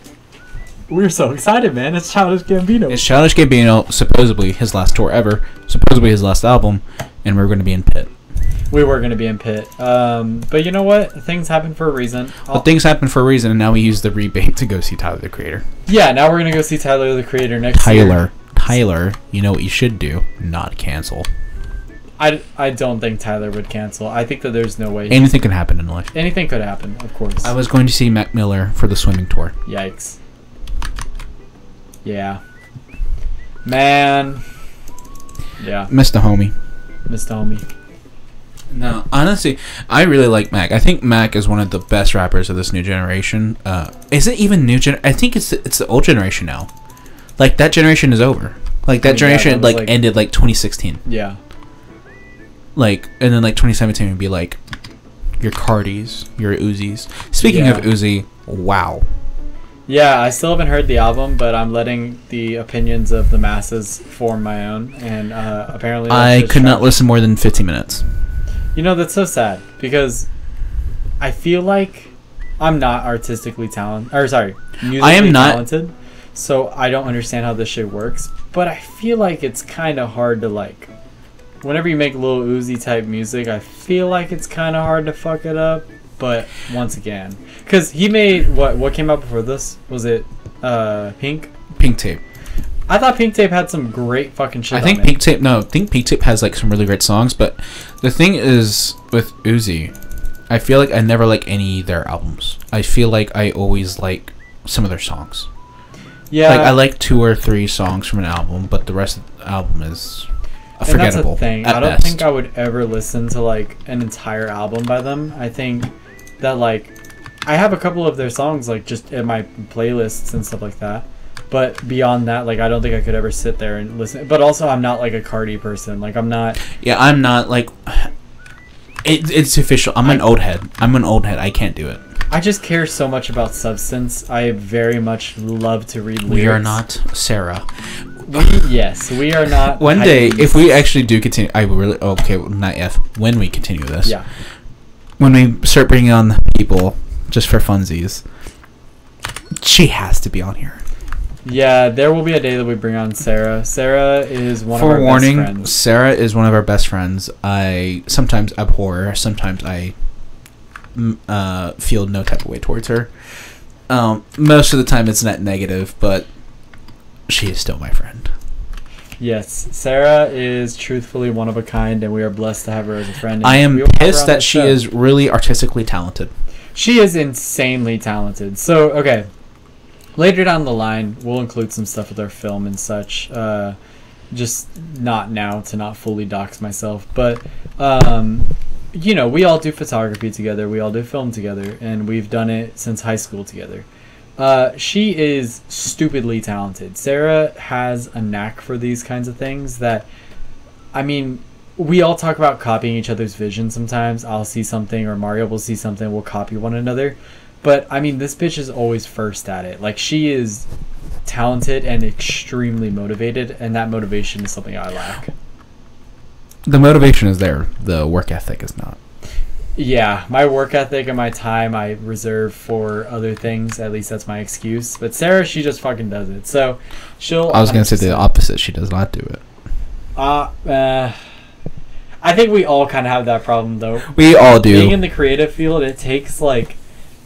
we're so excited, man! It's Childish Gambino. It's Childish Gambino. Supposedly his last tour ever. Supposedly his last album, and we're going to be in Pitt. We were going to be in Pitt. But you know what? Things happen for a reason. Things happen for a reason, and now we use the rebate to go see Tyler, the Creator. Yeah, now we're going to go see Tyler, the Creator next year. Tyler, you know what you should do? Not cancel. I don't think Tyler would cancel. I think that there's no way. Anything can happen in life. Anything could happen, of course. I was going to see Mac Miller for the swimming tour. Yikes. Yeah. Man. Yeah. Missed the homie. No, honestly, I really like Mac. I think Mac is one of the best rappers of this new generation. Is it even new gen? I think it's the old generation now. Like, that generation is over. Like, that generation that ended like 2016. Yeah. Like, and then like 2017 would be like your Cardis, your Uzis. Speaking of Uzi, wow. Yeah, I still haven't heard the album, but I'm letting the opinions of the masses form my own, and apparently I could not listen more than 15 minutes. You know, that's so sad, because I feel like I'm not artistically talented, or sorry, musically talented, so I don't understand how this shit works, but I feel like it's kind of hard to, like, whenever you make Lil Uzi type music, I feel like it's kind of hard to fuck it up. But once again, because he made what came out before this? Was it Pink Tape? I thought Pink Tape had some great fucking shit. I think Pink Tape has like some really great songs. But the thing is with Uzi, I feel like I never like any of their albums. I feel like I always like some of their songs. Yeah, like I like 2 or 3 songs from an album, but the rest of the album is forgettable. That's the thing. I don't think I would ever listen to like an entire album by them. I think that like I have a couple of their songs like just in my playlists and stuff like that, but beyond that, like I don't think I could ever sit there and listen. But also, I'm not like a Cardi person. Like I'm not. Yeah, I'm not like. It's official. I'm an old head. I can't do it. I just care so much about substance. I very much love to read lyrics. We are not Sarah. We are not. One day, if we actually do continue, I will really. Okay, not if. When we continue this. Yeah. When we start bringing on people just for funsies, she has to be on here. Yeah, there will be a day that we bring on Sarah. Sarah is one of our best friends. Sarah is one of our best friends. I sometimes abhor her. Sometimes I feel no type of way towards her. Most of the time it's not negative, but she is still my friend. Yes, Sarah is truthfully one of a kind, and we are blessed to have her as a friend. I am pissed that she is really artistically talented. She is insanely talented. So, okay, later down the line, we'll include some stuff with our film and such. Just not now to not fully dox myself. But, you know, we all do photography together. We all do film together, and we've done it since high school together. She is stupidly talented. Sarah has a knack for these kinds of things that, I mean, we all talk about copying each other's vision sometimes. I'll see something or Mario will see something, we'll copy one another. But, I mean, this bitch is always first at it. Like, she is talented and extremely motivated, and that motivation is something I lack. The motivation is there. The work ethic is not. Yeah, my work ethic and my time I reserve for other things. At least that's my excuse. But Sarah, she just fucking does it. So, she'll... I was going to say the opposite. She does not do it. I think we all kind of have that problem, though. We all do. Being in the creative field, it takes, like,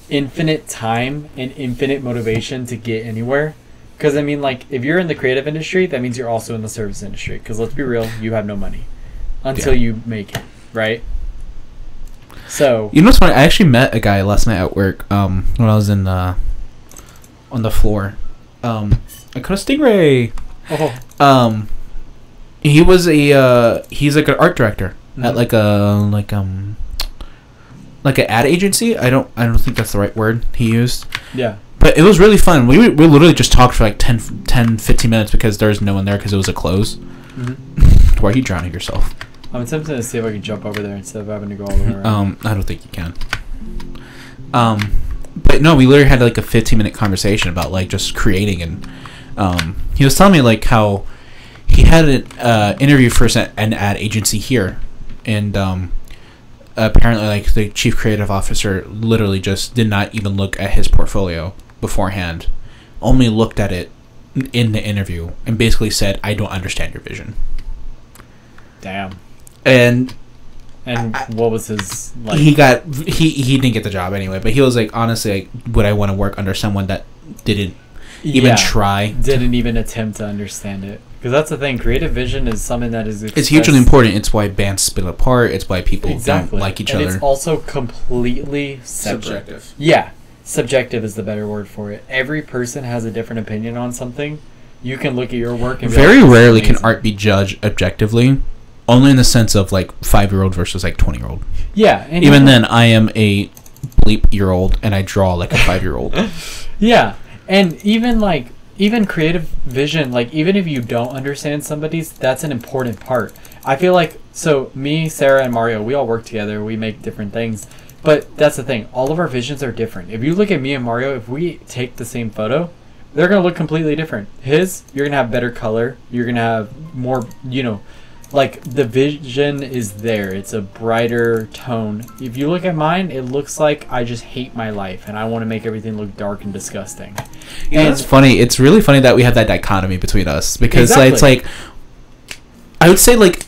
infinite time and infinite motivation to get anywhere. Because, I mean, like, if you're in the creative industry, that means you're also in the service industry. Because, let's be real, you have no money until you make it, right? So... You know what's funny? I actually met a guy last night at work when I was on the floor. I caught a stingray. Oh. He was he's like an art director at like an ad agency. I don't think that's the right word he used. Yeah. But it was really fun. We literally just talked for like 10, 15 minutes because there was no one there because it was a close. Mm-hmm. Why are you drowning yourself? I'm attempting to see if I can jump over there instead of having to go all the way around. I don't think you can. But no, we literally had like a 15-minute conversation about like just creating, and he was telling me like how he had an interview for an ad agency here, and apparently like the chief creative officer literally just did not even look at his portfolio beforehand, only looked at it in the interview and basically said, "I don't understand your vision." Damn. And what was his like? He didn't get the job anyway, but he was like, honestly, like, would I want to work under someone that didn't even try, didn't even attempt to understand it? Because that's the thing. Creative vision is something that is it's hugely important. It's why bands split apart. It's why people don't like each other. It's also completely subjective. Yeah, subjective is the better word for it. Every person has a different opinion on something. You can look at your work and very rarely can art be judged objectively. Only in the sense of like 5-year-old versus like 20-year-old. Yeah. And even then, I am a bleep-year-old and I draw like a 5-year-old. Yeah. And even creative vision, like even if you don't understand somebody's, that's an important part. I feel like, so me, Sarah, and Mario, we all work together. We make different things. But that's the thing. All of our visions are different. If you look at me and Mario, if we take the same photo, they're going to look completely different. His, you're going to have better color. You're going to have more, like the vision is there. It's a brighter tone. If you look at mine, it looks like I just hate my life and I want to make everything look dark and disgusting. And it's funny. It's really funny that we have that dichotomy between us because it's like, I would say like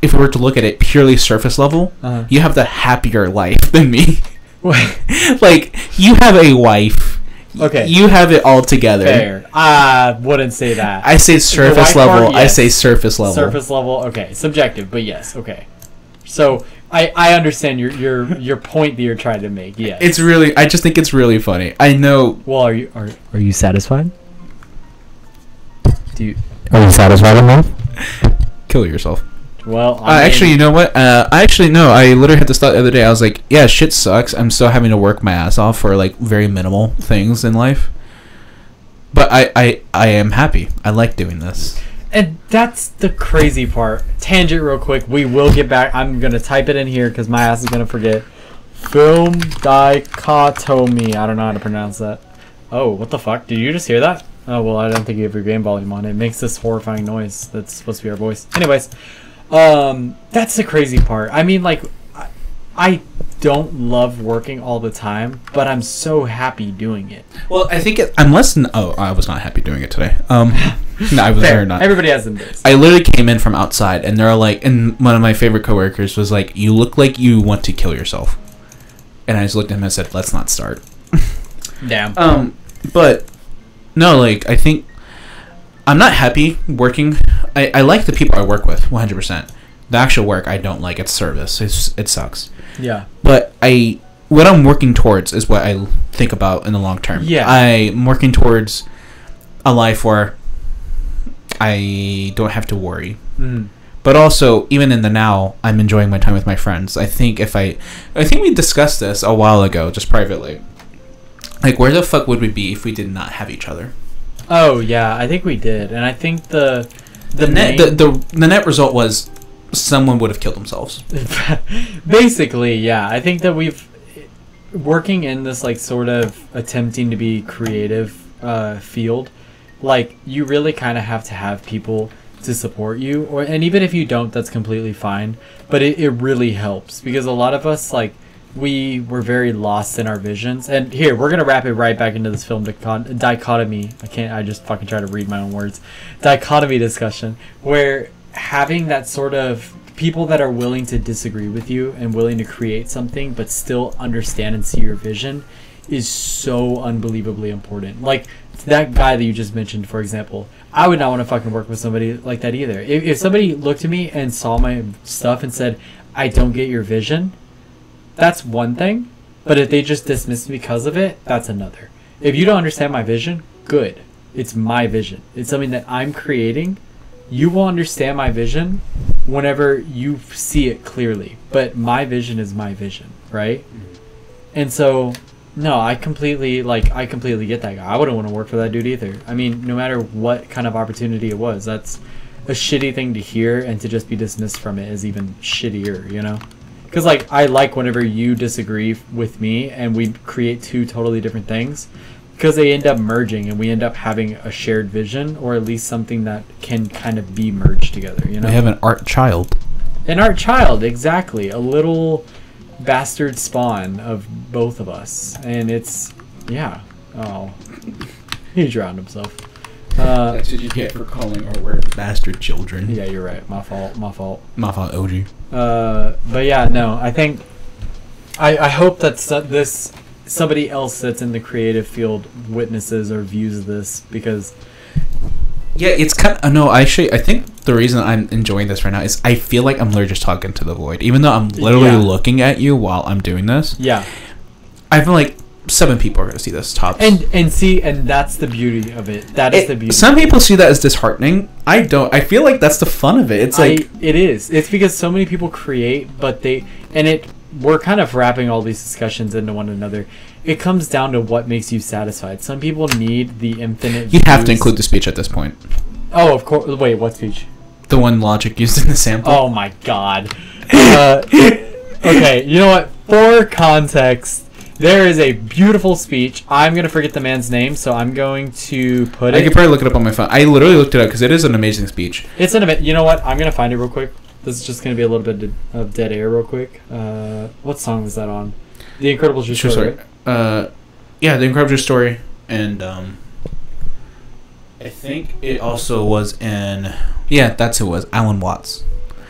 if we were to look at it purely surface level, you have the happier life than me. Like you have a wife. Okay. You have it all together. Fair. I wouldn't say that. I say surface level. Yes. I say surface level. Surface level. Okay. Subjective, but yes. Okay. So I understand your point that you're trying to make. Yes. It's really. I just think it's really funny. I know. Well, are you satisfied? Are you satisfied enough? Kill yourself. Well, actually, you know what? No. I literally had to stop the other day. I was like, yeah, shit sucks. I'm still having to work my ass off for like very minimal things in life. But I am happy. I like doing this. And that's the crazy part. Tangent real quick. We will get back. I'm going to type it in here because my ass is going to forget. Film dichotomy. I don't know how to pronounce that. Oh, what the fuck? Did you just hear that? Oh, well, I don't think you have your game volume on. It makes this horrifying noise. That's supposed to be our voice. Anyways. That's the crazy part. I mean, like, I don't love working all the time, but I'm so happy doing it. Well, I think I was not happy doing it today. No, I was very not. Everybody has them days. I literally came in from outside, and they're like, and one of my favorite coworkers was like, "You look like you want to kill yourself," and I just looked at him and said, "Let's not start." Damn. But no, like I think. I'm not happy working. I like the people I work with, 100%. The actual work I don't like. It's service. It sucks. Yeah. But what I'm working towards is what I think about in the long term. Yeah. I'm working towards a life where I don't have to worry. Mm. But also, even in the now, I'm enjoying my time with my friends. I think we discussed this a while ago, just privately. Like, where the fuck would we be if we did not have each other? Oh yeah, I think we did, and I think the net result was someone would have killed themselves. Basically, yeah. I think that we've working in this like sort of attempting to be creative field. Like, you really kind of have to have people to support you, and even if you don't, that's completely fine. But it really helps, because a lot of us, like, we were very lost in our visions. And here, we're going to wrap it right back into this film dichotomy. I just fucking try to read my own words. Dichotomy discussion, where having that sort of people that are willing to disagree with you and willing to create something but still understand and see your vision is so unbelievably important. Like, that guy that you just mentioned, for example, I would not want to fucking work with somebody like that either. If somebody looked at me and saw my stuff and said, I don't get your vision, that's one thing, but if they just dismiss me because of it, that's another. If you don't understand my vision, good. It's my vision. It's something that I'm creating. You will understand my vision whenever you see it clearly, but my vision is my vision, right? And so, no, I completely get that guy. I wouldn't want to work for that dude either. I mean, no matter what kind of opportunity it was, that's a shitty thing to hear, and to just be dismissed from it is even shittier, you know? Because, like, I like whenever you disagree with me and we create two totally different things, because they end up merging and we end up having a shared vision, or at least something that can kind of be merged together, you know? We have an art child. An art child, exactly. A little bastard spawn of both of us. And it's, yeah. Oh. He drowned himself. That's what you get for calling our word bastard children. Yeah, you're right. My fault. OG. But yeah, no, I think I hope that somebody else that's in the creative field witnesses or views this, because yeah, it's kind of no. Actually, I think the reason I'm enjoying this right now is I feel like I'm literally just talking to the void, even though I'm literally looking at you while I'm doing this. Yeah, I feel like 7 people are going to see this tops. And that's the beauty of it. That is the beauty. Some people see that as disheartening. I don't. I feel like that's the fun of it. It's like it is. It's because so many people create, but we're kind of wrapping all these discussions into one another. It comes down to what makes you satisfied. Some people need the infinite. You have to include the speech at this point. Oh, of course. Wait, what speech? The one Logic used in the sample. Oh my god. Okay, you know what? For context, there is a beautiful speech. I'm going to forget the man's name, so I'm going to put it... I could probably look it up on my phone. I literally looked it up because it is an amazing speech. It's an amazing... You know what? I'm going to find it real quick. This is just going to be a little bit of dead air real quick. What song was that on? The Incredible True Story. Yeah, The Incredible True Story. And I think it also was in... Yeah, that's who it was. Alan Watts.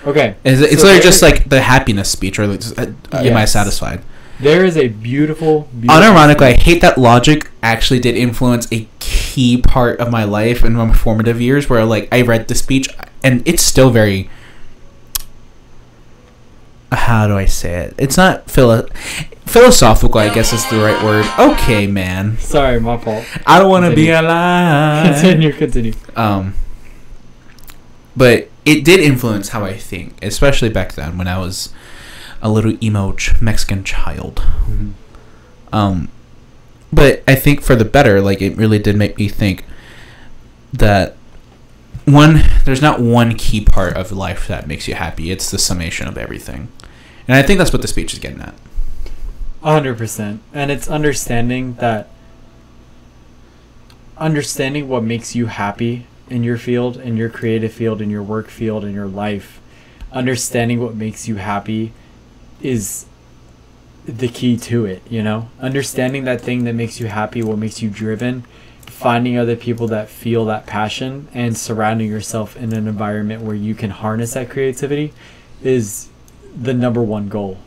Okay. It's literally just like the happiness speech, or like, am I satisfied? There is a beautiful unironically, I hate that Logic actually did influence a key part of my life in my formative years, where like I read the speech and it's still very, how do I say it? It's not philosophical, I guess is the right word. Okay, man. Sorry, my fault. I don't want to be alive. Continue. But it did influence how I think, especially back then when I was a little emo Mexican child. Mm-hmm. But I think for the better, like, it really did make me think that there's not one key part of life that makes you happy. It's the summation of everything. And I think that's what the speech is getting at. 100%. And it's understanding what makes you happy in your field, in your creative field, in your work field, in your life. Understanding what makes you happy is the key to it, you know? Understanding that thing that makes you happy, what makes you driven, finding other people that feel that passion, and surrounding yourself in an environment where you can harness that creativity is the number one goal.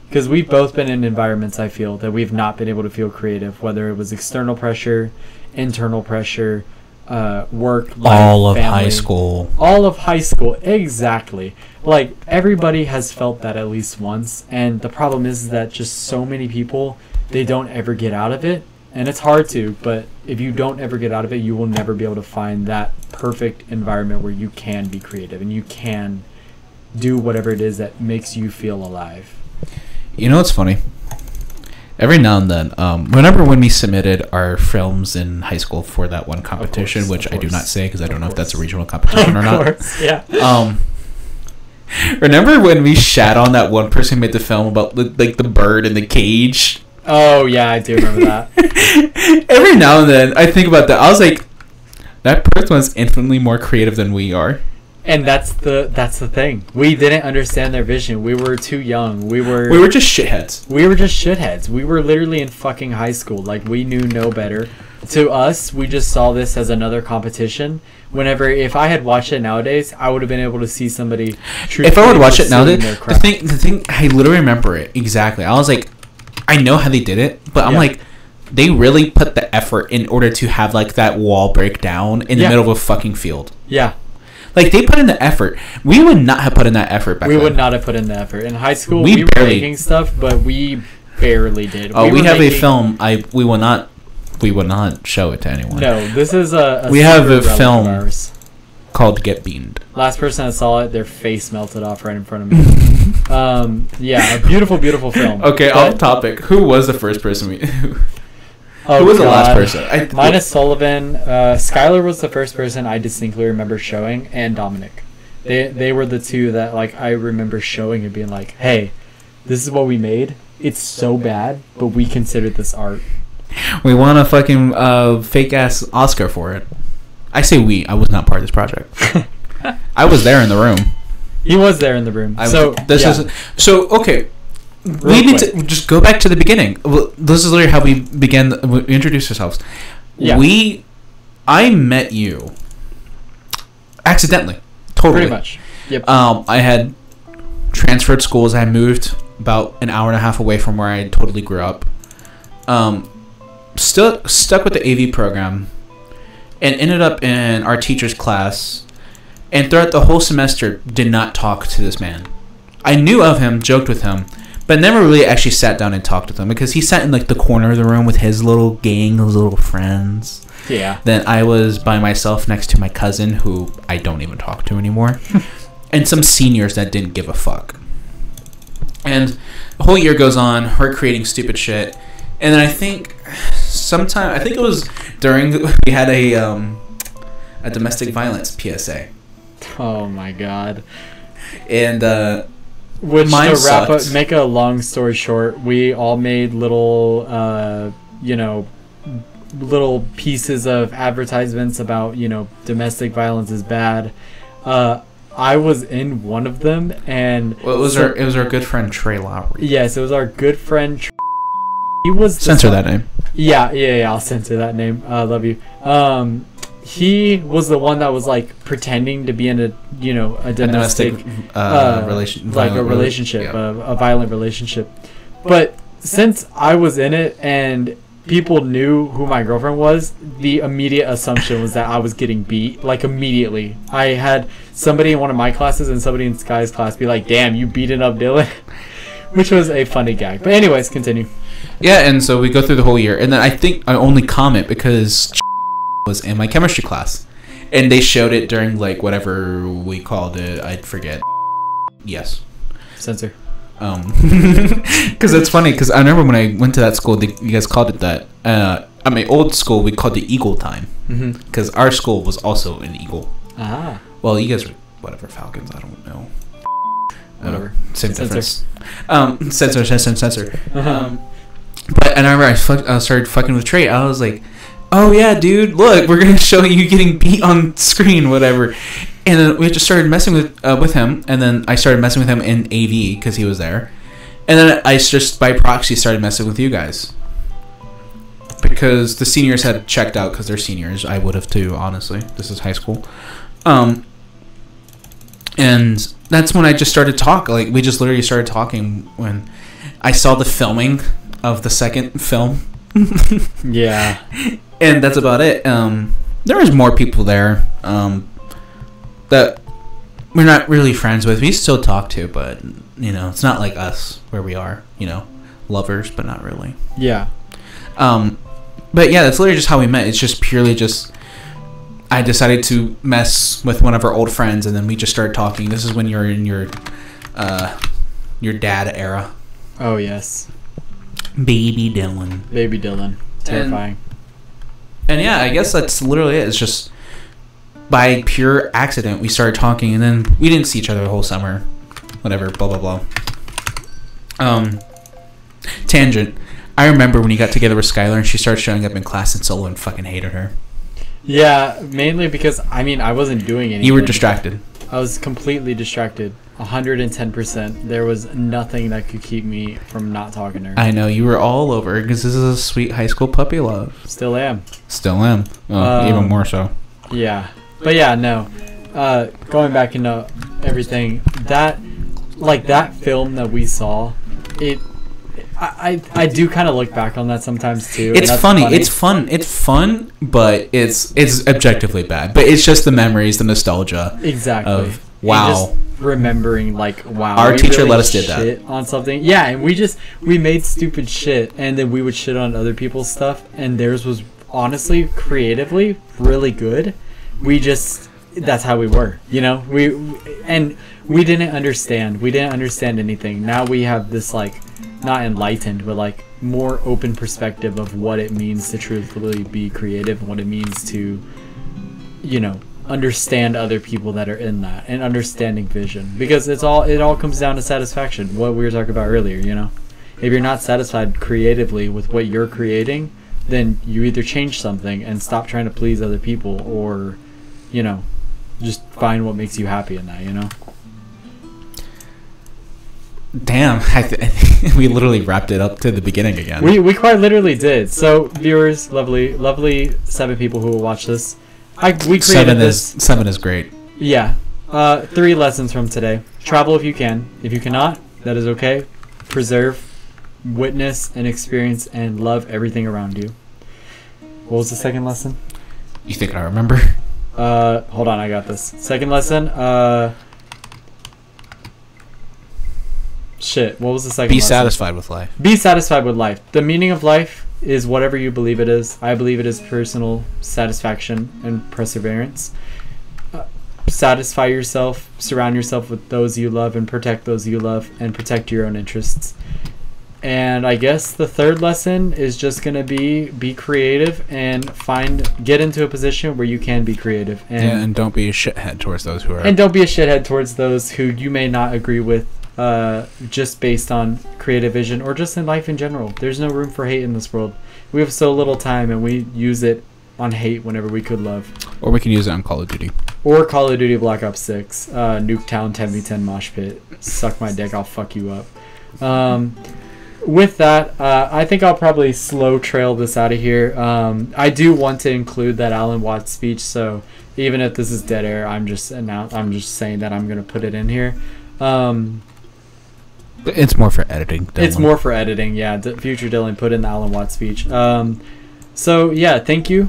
Because we've both been in environments, I feel, that we've not been able to feel creative, whether it was external pressure, internal pressure, work, life, all of family. All of high school, exactly. Like, everybody has felt that at least once, and the problem is that just so many people, they don't ever get out of it, and it's hard to, but if you don't ever get out of it, you will never be able to find that perfect environment where you can be creative and you can do whatever it is that makes you feel alive. You know what's funny? Every now and then, whenever when we submitted our films in high school for that one competition, which I do not say because I don't know if that's a regional competition or not. Yeah. Remember when we shat on that one person who made the film about like the bird in the cage? Oh yeah, I do remember that. Every now and then, I think about that. I was like, that person was infinitely more creative than we are. And that's the thing. We didn't understand their vision. We were too young. We were just shitheads. We were just shitheads. We were literally in fucking high school. Like, we knew no better. To us, we just saw this as another competition. If I had watched it nowadays, I would have been able to see somebody. If I would watch it nowadays, the thing, I literally remember it exactly. I was like, I know how they did it, but I'm like, they really put the effort in order to have like that wall break down in the middle of a fucking field. Yeah. Like, they put in the effort. We would not have put in that effort back then. We would not have put in the effort. In high school, we were making stuff, but we barely did. Oh, we have a film. We will not show it to anyone. No, this is a we have a film called Get Beamed. Last person that saw it, their face melted off right in front of me. Yeah, a beautiful, beautiful film. Okay, off topic. Who was the first person Who was the last person? Minus Sullivan. Skylar was the first person I distinctly remember showing, and Dominic. They were the two that like I remember showing and being like, "Hey, this is what we made. It's so bad, but we considered this art. We won a fucking fake ass Oscar for it." I say we. I was not part of this project. I was there in the room. He was there in the room. Okay. We need to just go back to the beginning. Well, this is literally how we began. We introduced ourselves. Yeah. I met you accidentally. Totally. Pretty much. Yep. I had transferred schools. I moved about an hour and a half away from where I totally grew up. Still stuck with the AV program, and ended up in our teacher's class. And throughout the whole semester, did not talk to this man. I knew of him, joked with him, but never really actually sat down and talked with him because he sat in like the corner of the room with his little gang, his little friends. Yeah. Then I was by myself next to my cousin, who I don't even talk to anymore, and some seniors that didn't give a fuck. And the whole year goes on, we're creating stupid shit, and then I think it was during we had a domestic violence PSA. Oh my god. And make a long story short, we all made little little pieces of advertisements about, domestic violence is bad. I was in one of them, and it was our good friend Trey Lowry. Yes, it was our good friend. He was censor that name. Yeah. I'll censor that name. Love you. He was the one that was like pretending to be in a domestic relationship, a violent relationship. But since I was in it and people knew who my girlfriend was, the immediate assumption was that I was getting beat. Like, immediately. I had somebody in one of my classes and somebody in Sky's class be like, "Damn, you beating up Dylan," which was a funny gag. But anyways, continue. Yeah, and so we go through the whole year, and then I think I only comment because was in my chemistry class, and they showed it during like whatever we called it. I forget. Yes. Censor. Because it's funny because I remember when I went to that school, you guys called it that. At my old school, we called it Eagle Time because our school was also an eagle. Ah. Well, you guys were whatever Falcons. I don't know. Whatever. Same difference. Censor. But and I remember I started fucking with Trey. I was like, "Oh yeah, dude, look, we're gonna show you getting beat on screen, whatever." And then we just started messing with him, and then I started messing with him in AV because he was there, and then I just by proxy started messing with you guys because the seniors had checked out because they're seniors. I would have too, honestly. This is high school, and that's when I just started talking. Like we just literally started talking when I saw the filming of the second film. Yeah. And that's about it. There was more people there that we're not really friends with. We still talk to, but it's not like us where we are, lovers, but not really. Yeah. But yeah, that's literally just how we met. It's just purely just I decided to mess with one of our old friends, and then we just started talking. This is when you're in your dad era. Oh yes. Baby Dylan. Baby Dylan. Terrifying. And yeah, I guess that's literally it. It's just by pure accident we started talking, and then we didn't see each other the whole summer. Whatever, blah blah blah. Tangent. I remember when you got together with Skylar and she started showing up in class in solo and fucking hated her. Yeah, mainly because I wasn't doing anything. You were distracted. I was completely distracted. 110%. There was nothing that could keep me from not talking to her. I know, you were all over because this is a sweet high school puppy love. Still am. Still am. Even more so. Yeah. But yeah, no. Going back into everything, that film that we saw, I do kind of look back on that sometimes too. It's funny. It's fun, but it's objectively bad. But it's just the memories, the nostalgia. Exactly. Of wow. And just remembering wow. Our teacher really let us did that on something. Yeah, and we made stupid shit, and then we would shit on other people's stuff, and theirs was honestly creatively really good. That's how we were, you know. We didn't understand. We didn't understand anything. Now we have this not enlightened, but more open perspective of what it means to truthfully be creative and what it means to, understand other people that are in that and understanding vision, because it all comes down to satisfaction. What we were talking about earlier, if you're not satisfied creatively with what you're creating, then you either change something and stop trying to please other people, or just find what makes you happy in that. Damn, we literally wrapped it up to the beginning again. We quite literally did. So viewers, lovely 7 people who will watch this. We created this. 7 is great. Yeah. 3 lessons from today. Travel if you can. If you cannot, that is okay. Preserve, witness, and experience, and love everything around you. What was the second lesson? You think I remember? Hold on, I got this. Second lesson, shit, what was the second lesson? Be satisfied with life. Be satisfied with life. The meaning of life is whatever you believe it is. I believe it is personal satisfaction and perseverance. Satisfy yourself, surround yourself with those you love, and protect those you love, and protect your own interests. And I guess the third lesson is just going to be creative and get into a position where you can be creative. And don't be a shithead towards those who are... And don't be a shithead towards those who you may not agree with, just based on creative vision or just in life in general. There's no room for hate in this world. We have so little time, and we use it on hate whenever we could love. Or we can use it on Call of Duty. Or Call of Duty Black Ops 6. Nuketown 10v10 mosh pit. Suck my dick, I'll fuck you up. With that, I think I'll probably slow trail this out of here. I do want to include that Alan Watts speech, so even if this is dead air, I'm just saying that I'm going to put it in here. It's more for editing. It's more for editing, yeah. Future Dylan put in the Alan Watts speech. So yeah, thank you,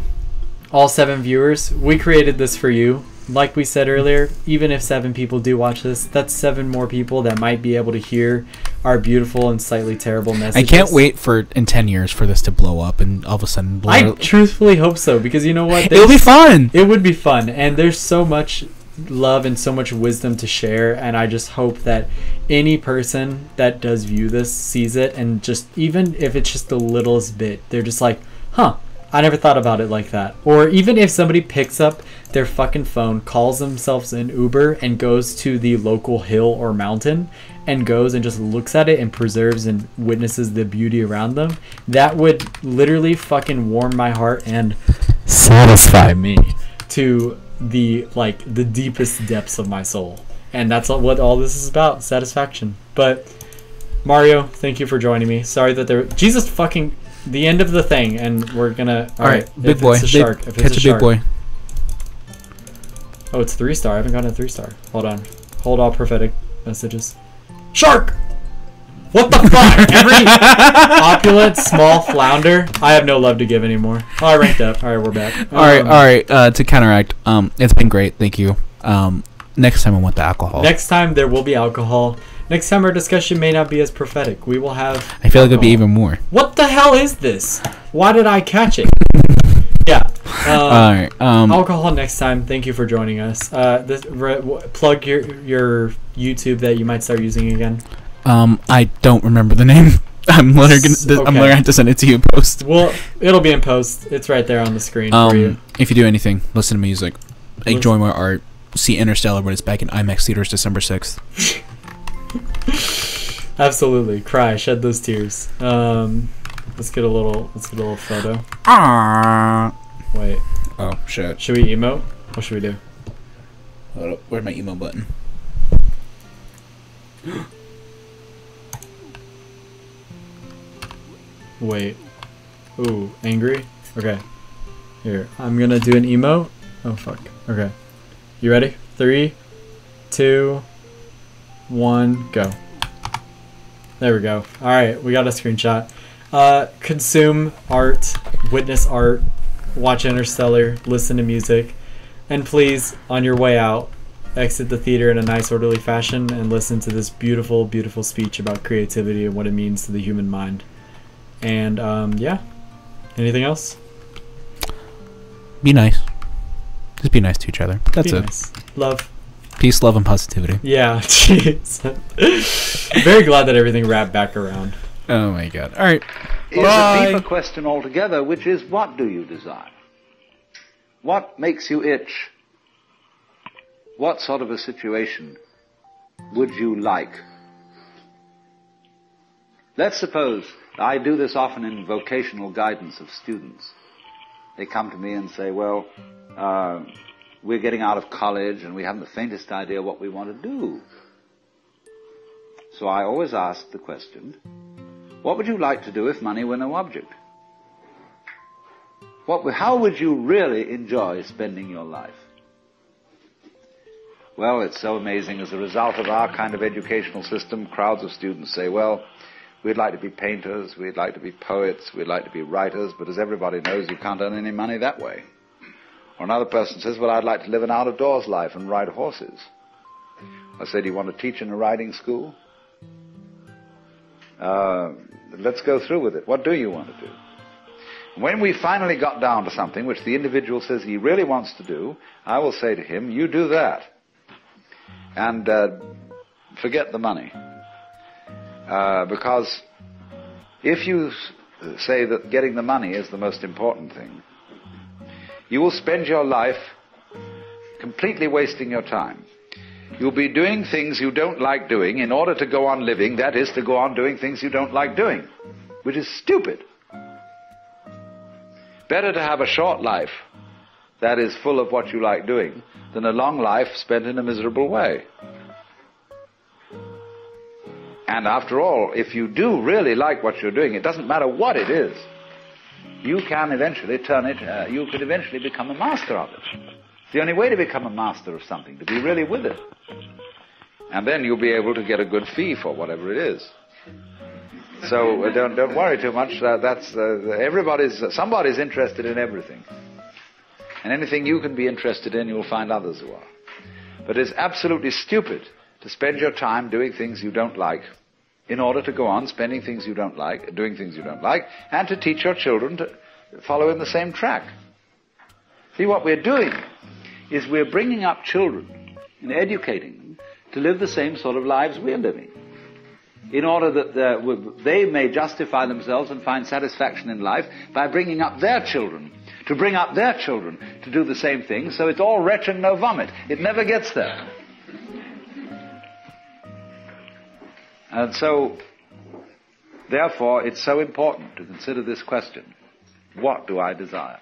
all 7 viewers. We created this for you. Like we said earlier, even if 7 people do watch this, that's 7 more people that might be able to hear our beautiful and slightly terrible messages. I can't wait in 10 years for this to blow up and all of a sudden blow. I truthfully hope so, because you know what? It'll be fun. It would be fun, and there's so much love and so much wisdom to share, and I just hope that any person that does view this sees it, and just even if it's just the littlest bit, they're just like, huh, I never thought about it like that. Or even if somebody picks up their fucking phone, calls themselves an Uber, and goes to the local hill or mountain and goes and just looks at it and preserves and witnesses the beauty around them, that would literally fucking warm my heart and satisfy me to the deepest depths of my soul. And that's what all this is about, satisfaction. But Mario, thank you for joining me. Sorry that Jesus fucking the end of the thing, and we're gonna all right, big boy, it's a shark. If catch it's a big boy. Oh, it's 3-star. I haven't gotten a 3-star. Hold on. Hold all prophetic messages. Shark! What the fuck? Every opulent small flounder. I have no love to give anymore. Oh, I ranked up. All right, we're back. All right. To counteract, it's been great. Thank you. Next time I want the alcohol. Next time there will be alcohol. Next time our discussion may not be as prophetic. We will have. I feel like it'll be even more. What the hell is this? Why did I catch it? Yeah. All right. Alcohol next time. Thank you for joining us. Plug your YouTube that you might start using again. I don't remember the name. I'm literally going to have to send it to you in post. Well, it'll be in post. It's right there on the screen for you. If you do anything, listen to music, enjoy my art, see Interstellar when it's back in IMAX theaters December 6th. Absolutely, cry, shed those tears. Let's get a little photo. Wait. Oh shit. Should we emote? What should we do? Hold up. Where's my emo button? Wait. Ooh, angry? Okay. Here, I'm gonna do an emote. Oh, fuck. Okay. You ready? 3, 2, 1, go. There we go. Alright, we got a screenshot. Consume art, witness art, watch Interstellar, listen to music, and please, on your way out, exit the theater in a nice, orderly fashion and listen to this beautiful, beautiful speech about creativity and what it means to the human mind. And, yeah. Anything else? Be nice. Just be nice to each other. That's it. Nice. Love. Peace, love, and positivity. Yeah, jeez. Very glad that everything wrapped back around. Oh my god. Alright. Is a deeper question altogether, which is, what do you desire? What makes you itch? What sort of a situation would you like? Let's suppose, I do this often in vocational guidance of students. They come to me and say, well, we're getting out of college and we haven't the faintest idea what we want to do. So I always ask the question, what would you like to do if money were no object? How would you really enjoy spending your life? Well, it's so amazing. As a result of our kind of educational system, crowds of students say, well, we'd like to be painters, we'd like to be poets, we'd like to be writers, but as everybody knows, you can't earn any money that way. Or another person says, well, I'd like to live an out-of-doors life and ride horses. I say, do you want to teach in a riding school? Let's go through with it. What do you want to do? When we finally got down to something which the individual says he really wants to do, I will say to him, you do that. And forget the money. Because if you say that getting the money is the most important thing, you will spend your life completely wasting your time. You'll be doing things you don't like doing in order to go on living, that is, to go on doing things you don't like doing, which is stupid. Better to have a short life that is full of what you like doing than a long life spent in a miserable way. And after all, if you do really like what you're doing, it doesn't matter what it is, you can eventually you could eventually become a master of it. It's the only way to become a master of something, to be really with it. And then you'll be able to get a good fee for whatever it is. So don't worry too much. Somebody's interested in everything. And anything you can be interested in, you'll find others who are. But it's absolutely stupid to spend your time doing things you don't like in order to go on spending things you don't like, doing things you don't like, and to teach your children to follow in the same track. See, what we're doing is we're bringing up children and educating them to live the same sort of lives we're living, in order that they may justify themselves and find satisfaction in life by bringing up their children, to bring up their children to do the same thing, so it's all wretch and no vomit. It never gets there. And so, therefore, it's so important to consider this question. What do I desire?